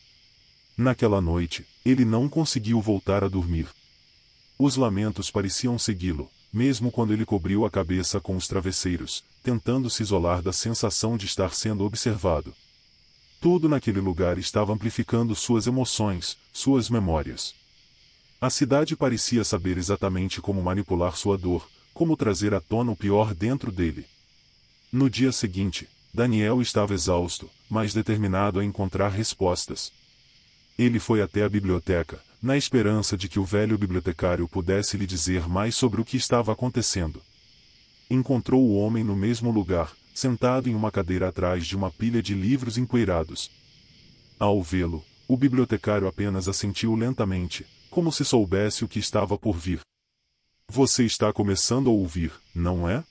Naquela noite, ele não conseguiu voltar a dormir. Os lamentos pareciam segui-lo, mesmo quando ele cobriu a cabeça com os travesseiros, tentando se isolar da sensação de estar sendo observado. Tudo naquele lugar estava amplificando suas emoções, suas memórias. A cidade parecia saber exatamente como manipular sua dor, como trazer à tona o pior dentro dele. No dia seguinte, Daniel estava exausto, mas determinado a encontrar respostas. Ele foi até a biblioteca, na esperança de que o velho bibliotecário pudesse lhe dizer mais sobre o que estava acontecendo. Encontrou o homem no mesmo lugar, sentado em uma cadeira atrás de uma pilha de livros empoeirados. Ao vê-lo, o bibliotecário apenas assentiu lentamente, como se soubesse o que estava por vir. Você está começando a ouvir, não é?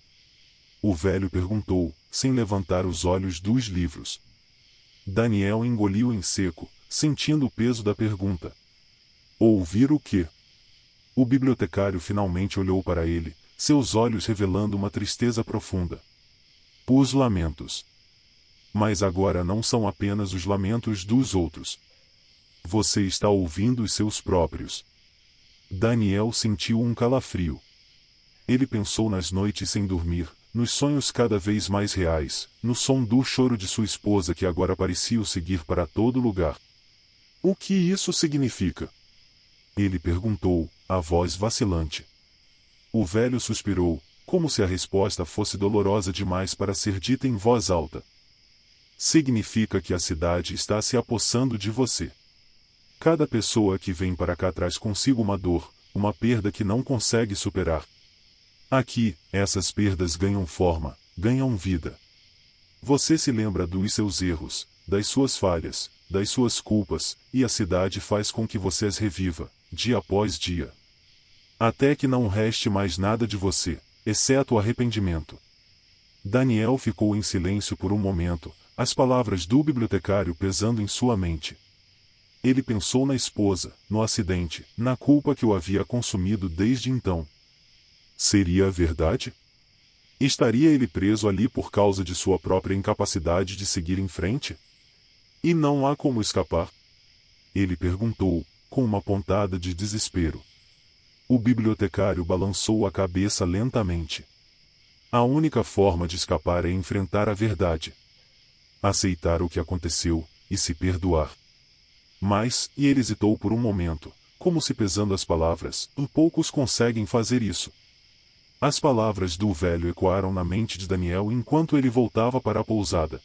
O velho perguntou, sem levantar os olhos dos livros. Daniel engoliu em seco, sentindo o peso da pergunta. Ouvir o quê? O bibliotecário finalmente olhou para ele, seus olhos revelando uma tristeza profunda. Os lamentos. Mas agora não são apenas os lamentos dos outros. Você está ouvindo os seus próprios. Daniel sentiu um calafrio. Ele pensou nas noites sem dormir, nos sonhos cada vez mais reais, no som do choro de sua esposa que agora parecia o seguir para todo lugar. O que isso significa? Ele perguntou, a voz vacilante. O velho suspirou, como se a resposta fosse dolorosa demais para ser dita em voz alta. Significa que a cidade está se apossando de você. Cada pessoa que vem para cá traz consigo uma dor, uma perda que não consegue superar. Aqui, essas perdas ganham forma, ganham vida. Você se lembra dos seus erros, das suas falhas, das suas culpas, e a cidade faz com que você as reviva, dia após dia. Até que não reste mais nada de você, exceto o arrependimento. Daniel ficou em silêncio por um momento, as palavras do bibliotecário pesando em sua mente. Ele pensou na esposa, no acidente, na culpa que o havia consumido desde então. Seria verdade? Estaria ele preso ali por causa de sua própria incapacidade de seguir em frente? E não há como escapar? Ele perguntou, com uma pontada de desespero. O bibliotecário balançou a cabeça lentamente. A única forma de escapar é enfrentar a verdade. Aceitar o que aconteceu, e se perdoar. Mas, e ele hesitou por um momento, como se pesando as palavras, poucos conseguem fazer isso. As palavras do velho ecoaram na mente de Daniel enquanto ele voltava para a pousada.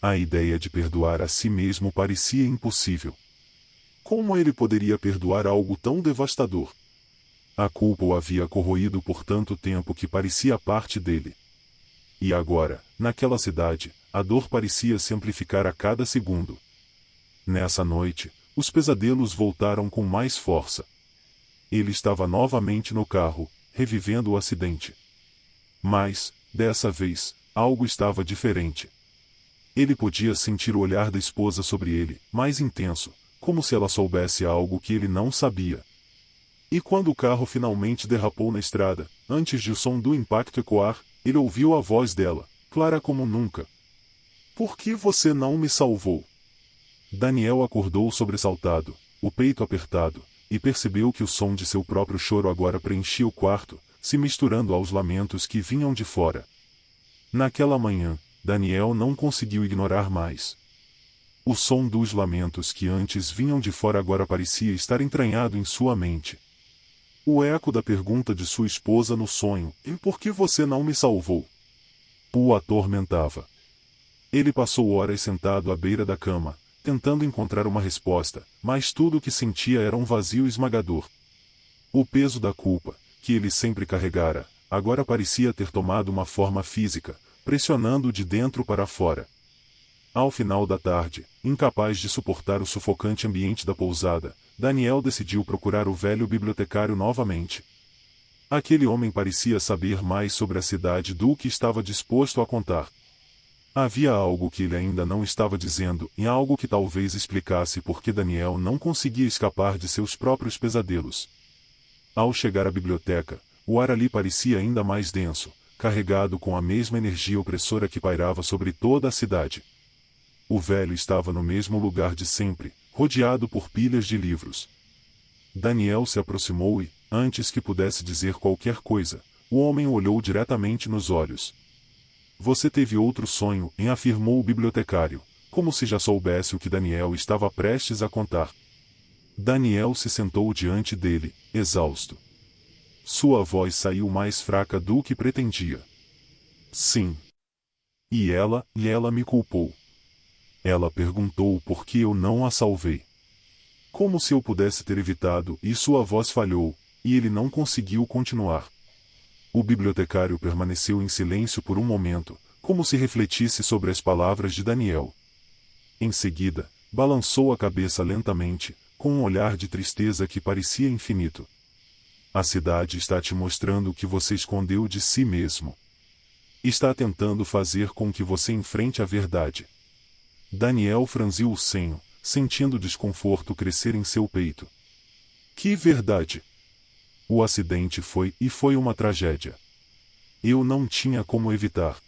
A ideia de perdoar a si mesmo parecia impossível. Como ele poderia perdoar algo tão devastador? A culpa o havia corroído por tanto tempo que parecia parte dele. E agora, naquela cidade, a dor parecia se amplificar a cada segundo. Nessa noite, os pesadelos voltaram com mais força. Ele estava novamente no carro, revivendo o acidente. Mas, dessa vez, algo estava diferente. Ele podia sentir o olhar da esposa sobre ele, mais intenso, como se ela soubesse algo que ele não sabia. E quando o carro finalmente derrapou na estrada, antes de o som do impacto ecoar, ele ouviu a voz dela, clara como nunca. Por que você não me salvou? Daniel acordou sobressaltado, o peito apertado, e percebeu que o som de seu próprio choro agora preenchia o quarto, se misturando aos lamentos que vinham de fora. Naquela manhã, Daniel não conseguiu ignorar mais. O som dos lamentos que antes vinham de fora agora parecia estar entranhado em sua mente. O eco da pergunta de sua esposa no sonho, e por que você não me salvou? O atormentava. Ele passou horas sentado à beira da cama, tentando encontrar uma resposta, mas tudo o que sentia era um vazio esmagador. O peso da culpa, que ele sempre carregara, agora parecia ter tomado uma forma física, pressionando-o de dentro para fora. Ao final da tarde, incapaz de suportar o sufocante ambiente da pousada, Daniel decidiu procurar o velho bibliotecário novamente. Aquele homem parecia saber mais sobre a cidade do que estava disposto a contar. Havia algo que ele ainda não estava dizendo, e algo que talvez explicasse por que Daniel não conseguia escapar de seus próprios pesadelos. Ao chegar à biblioteca, o ar ali parecia ainda mais denso, carregado com a mesma energia opressora que pairava sobre toda a cidade. O velho estava no mesmo lugar de sempre, rodeado por pilhas de livros. Daniel se aproximou e, antes que pudesse dizer qualquer coisa, o homem o olhou diretamente nos olhos. Você teve outro sonho, afirmou o bibliotecário, como se já soubesse o que Daniel estava prestes a contar. Daniel se sentou diante dele, exausto. Sua voz saiu mais fraca do que pretendia. Sim. E ela me culpou. Ela perguntou por que eu não a salvei. Como se eu pudesse ter evitado, e sua voz falhou, e ele não conseguiu continuar. O bibliotecário permaneceu em silêncio por um momento, como se refletisse sobre as palavras de Daniel. Em seguida, balançou a cabeça lentamente, com um olhar de tristeza que parecia infinito. A cidade está te mostrando o que você escondeu de si mesmo. Está tentando fazer com que você enfrente a verdade. Daniel franziu o senho, sentindo o desconforto crescer em seu peito. Que verdade! O acidente foi uma tragédia. Eu não tinha como evitar.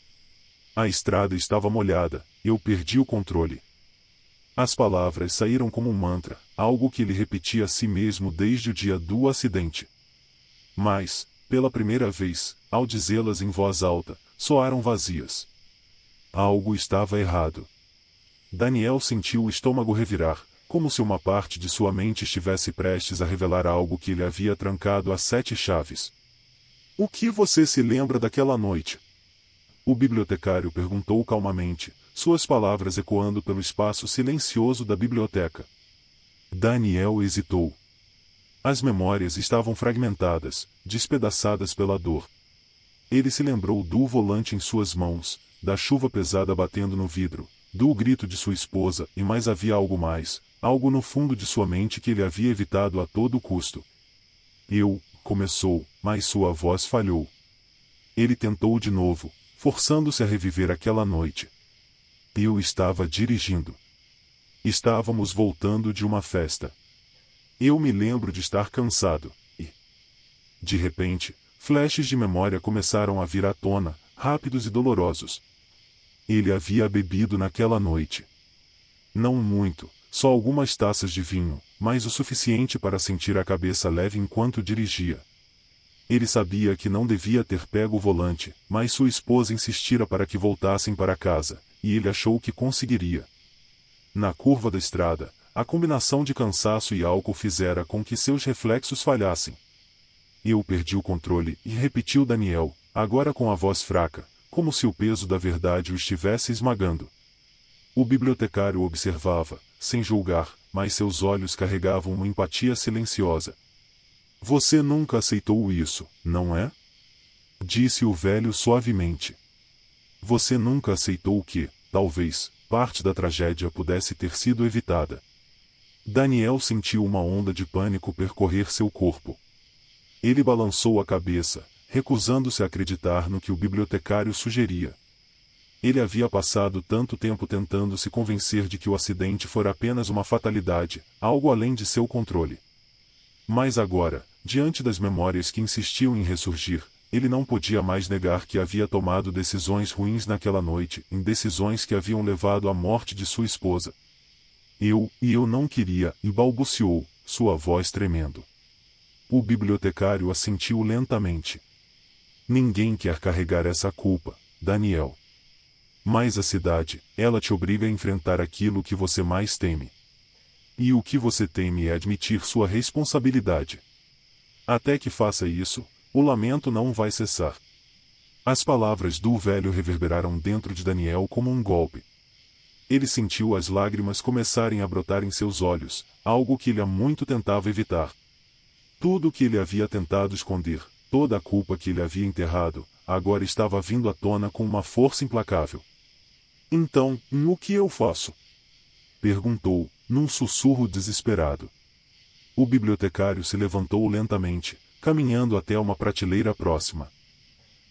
A estrada estava molhada, eu perdi o controle. As palavras saíram como um mantra, algo que ele repetia a si mesmo desde o dia do acidente. Mas, pela primeira vez, ao dizê-las em voz alta, soaram vazias. Algo estava errado. Daniel sentiu o estômago revirar, como se uma parte de sua mente estivesse prestes a revelar algo que ele havia trancado a 7 chaves. O que você se lembra daquela noite? O bibliotecário perguntou calmamente, suas palavras ecoando pelo espaço silencioso da biblioteca. Daniel hesitou. As memórias estavam fragmentadas, despedaçadas pela dor. Ele se lembrou do volante em suas mãos, da chuva pesada batendo no vidro, do grito de sua esposa, e mais havia algo mais, algo no fundo de sua mente que ele havia evitado a todo custo. Começou, mas sua voz falhou. Ele tentou de novo, forçando-se a reviver aquela noite. Eu estava dirigindo. Estávamos voltando de uma festa. Eu me lembro de estar cansado, e... De repente, flashes de memória começaram a vir à tona, rápidos e dolorosos. Ele havia bebido naquela noite. Não muito, só algumas taças de vinho, mas o suficiente para sentir a cabeça leve enquanto dirigia. Ele sabia que não devia ter pego o volante, mas sua esposa insistira para que voltassem para casa, e ele achou que conseguiria. Na curva da estrada, a combinação de cansaço e álcool fizera com que seus reflexos falhassem. Eu perdi o controle, e repetiu Daniel, agora com a voz fraca, como se o peso da verdade o estivesse esmagando. O bibliotecário observava, sem julgar, mas seus olhos carregavam uma empatia silenciosa. Você nunca aceitou isso, não é? Disse o velho suavemente. Você nunca aceitou que, talvez, parte da tragédia pudesse ter sido evitada. Daniel sentiu uma onda de pânico percorrer seu corpo. Ele balançou a cabeça, recusando-se a acreditar no que o bibliotecário sugeria. Ele havia passado tanto tempo tentando se convencer de que o acidente fora apenas uma fatalidade, algo além de seu controle. Mas agora, diante das memórias que insistiam em ressurgir, ele não podia mais negar que havia tomado decisões ruins naquela noite, decisões que haviam levado à morte de sua esposa. Eu não queria, e balbuciou, sua voz tremendo. O bibliotecário assentiu lentamente. Ninguém quer carregar essa culpa, Daniel. Mas a cidade, ela te obriga a enfrentar aquilo que você mais teme. E o que você teme é admitir sua responsabilidade. Até que faça isso, o lamento não vai cessar. As palavras do velho reverberaram dentro de Daniel como um golpe. Ele sentiu as lágrimas começarem a brotar em seus olhos, algo que ele há muito tentava evitar. Tudo o que ele havia tentado esconder, toda a culpa que ele havia enterrado, agora estava vindo à tona com uma força implacável. Então, o que eu faço? Perguntou, num sussurro desesperado. O bibliotecário se levantou lentamente, caminhando até uma prateleira próxima.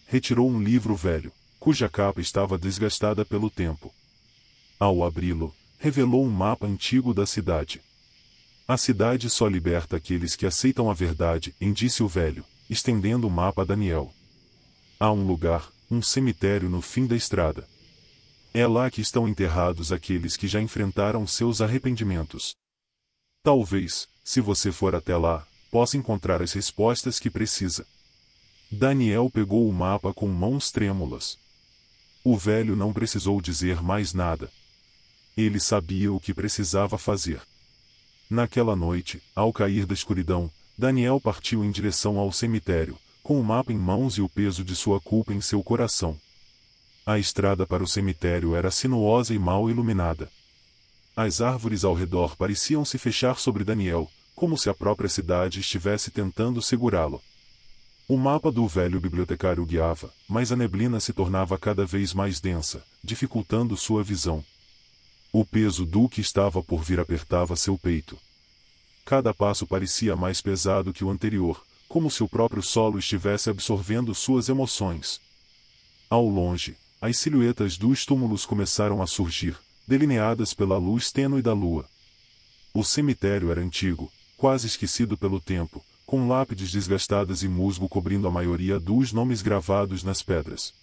Retirou um livro velho, cuja capa estava desgastada pelo tempo. Ao abri-lo, revelou um mapa antigo da cidade. A cidade só liberta aqueles que aceitam a verdade, disse o velho, estendendo o mapa a Daniel. Há um lugar, um cemitério no fim da estrada. É lá que estão enterrados aqueles que já enfrentaram seus arrependimentos. Talvez, se você for até lá, possa encontrar as respostas que precisa. Daniel pegou o mapa com mãos trêmulas. O velho não precisou dizer mais nada. Ele sabia o que precisava fazer. Naquela noite, ao cair da escuridão, Daniel partiu em direção ao cemitério, com o mapa em mãos e o peso de sua culpa em seu coração. A estrada para o cemitério era sinuosa e mal iluminada. As árvores ao redor pareciam se fechar sobre Daniel, como se a própria cidade estivesse tentando segurá-lo. O mapa do velho bibliotecário guiava, mas a neblina se tornava cada vez mais densa, dificultando sua visão. O peso do que estava por vir apertava seu peito. Cada passo parecia mais pesado que o anterior, como se o próprio solo estivesse absorvendo suas emoções. Ao longe, as silhuetas dos túmulos começaram a surgir, delineadas pela luz tênue da lua. O cemitério era antigo, quase esquecido pelo tempo, com lápides desgastadas e musgo cobrindo a maioria dos nomes gravados nas pedras.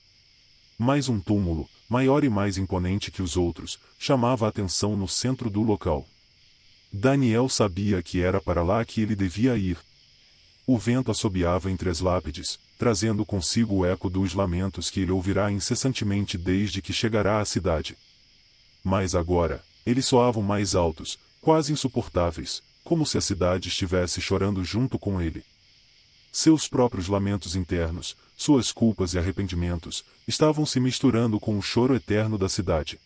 Mas um túmulo, maior e mais imponente que os outros, chamava a atenção no centro do local. Daniel sabia que era para lá que ele devia ir. O vento assobiava entre as lápides, trazendo consigo o eco dos lamentos que ele ouvirá incessantemente desde que chegará à cidade. Mas agora, eles soavam mais altos, quase insuportáveis, como se a cidade estivesse chorando junto com ele. Seus próprios lamentos internos, suas culpas e arrependimentos, estavam se misturando com o choro eterno da cidade.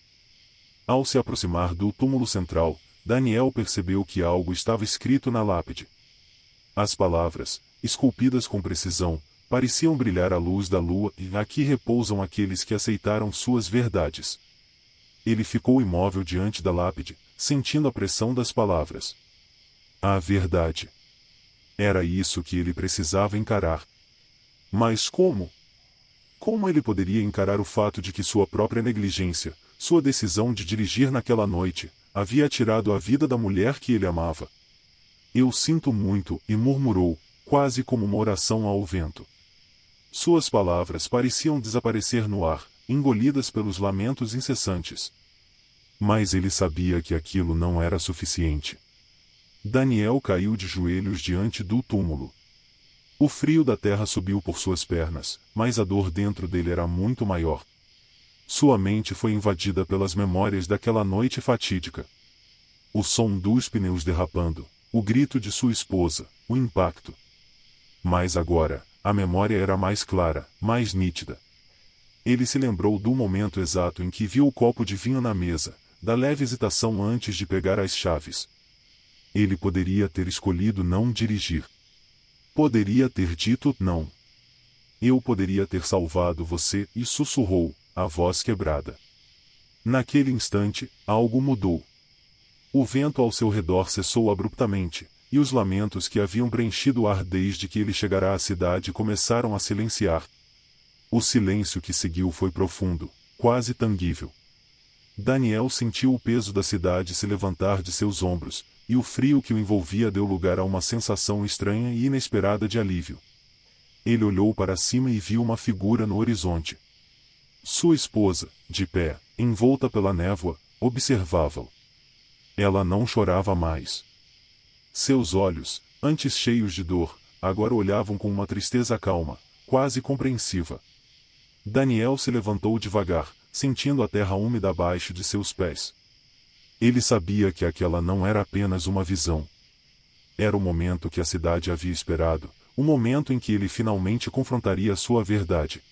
Ao se aproximar do túmulo central, Daniel percebeu que algo estava escrito na lápide. As palavras, esculpidas com precisão, pareciam brilhar à luz da lua e aqui repousam aqueles que aceitaram suas verdades. Ele ficou imóvel diante da lápide, sentindo a pressão das palavras. A verdade. Era isso que ele precisava encarar. Mas como? Como ele poderia encarar o fato de que sua própria negligência, sua decisão de dirigir naquela noite, havia tirado a vida da mulher que ele amava? Eu sinto muito, e murmurou, quase como uma oração ao vento. Suas palavras pareciam desaparecer no ar, engolidas pelos lamentos incessantes. Mas ele sabia que aquilo não era suficiente. Daniel caiu de joelhos diante do túmulo. O frio da terra subiu por suas pernas, mas a dor dentro dele era muito maior. Sua mente foi invadida pelas memórias daquela noite fatídica. O som dos pneus derrapando, o grito de sua esposa, o impacto. Mas agora, a memória era mais clara, mais nítida. Ele se lembrou do momento exato em que viu o copo de vinho na mesa, da leve hesitação antes de pegar as chaves. Ele poderia ter escolhido não dirigir. Poderia ter dito não. Eu poderia ter salvado você, e sussurrou, a voz quebrada. Naquele instante, algo mudou. O vento ao seu redor cessou abruptamente, e os lamentos que haviam preenchido o ar desde que ele chegara à cidade começaram a silenciar. O silêncio que seguiu foi profundo, quase tangível. Daniel sentiu o peso da cidade se levantar de seus ombros, e o frio que o envolvia deu lugar a uma sensação estranha e inesperada de alívio. Ele olhou para cima e viu uma figura no horizonte. Sua esposa, de pé, envolta pela névoa, observava-o. Ela não chorava mais. Seus olhos, antes cheios de dor, agora olhavam com uma tristeza calma, quase compreensiva. Daniel se levantou devagar, sentindo a terra úmida abaixo de seus pés. Ele sabia que aquela não era apenas uma visão. Era o momento que a cidade havia esperado, o momento em que ele finalmente confrontaria sua verdade.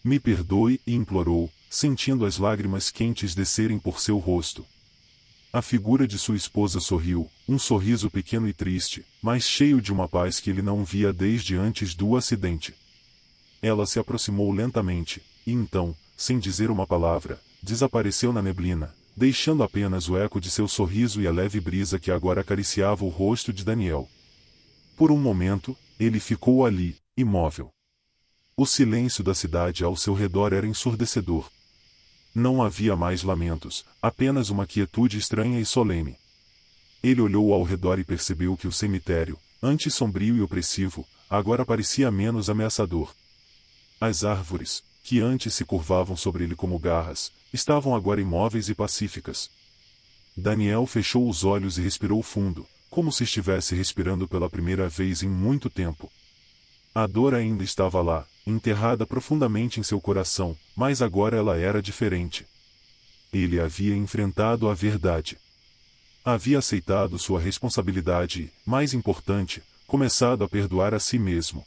Me perdoe, implorou, sentindo as lágrimas quentes descerem por seu rosto. A figura de sua esposa sorriu, um sorriso pequeno e triste, mas cheio de uma paz que ele não via desde antes do acidente. Ela se aproximou lentamente, e então, sem dizer uma palavra, desapareceu na neblina, deixando apenas o eco de seu sorriso e a leve brisa que agora acariciava o rosto de Daniel. Por um momento, ele ficou ali, imóvel. O silêncio da cidade ao seu redor era ensurdecedor. Não havia mais lamentos, apenas uma quietude estranha e solene. Ele olhou ao redor e percebeu que o cemitério, antes sombrio e opressivo, agora parecia menos ameaçador. As árvores, que antes se curvavam sobre ele como garras, estavam agora imóveis e pacíficas. Daniel fechou os olhos e respirou fundo, como se estivesse respirando pela primeira vez em muito tempo. A dor ainda estava lá, enterrada profundamente em seu coração, mas agora ela era diferente. Ele havia enfrentado a verdade. Havia aceitado sua responsabilidade e, mais importante, começado a perdoar a si mesmo.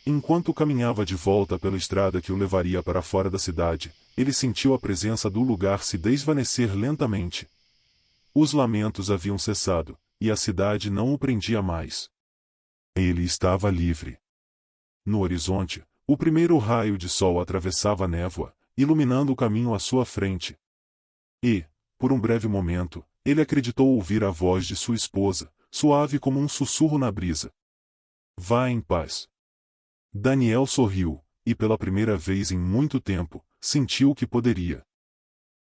Enquanto caminhava de volta pela estrada que o levaria para fora da cidade, ele sentiu a presença do lugar se desvanecer lentamente. Os lamentos haviam cessado, e a cidade não o prendia mais. Ele estava livre. No horizonte, o primeiro raio de sol atravessava a névoa, iluminando o caminho à sua frente. E, por um breve momento, ele acreditou ouvir a voz de sua esposa, suave como um sussurro na brisa. Vá em paz. Daniel sorriu, e pela primeira vez em muito tempo, sentiu que poderia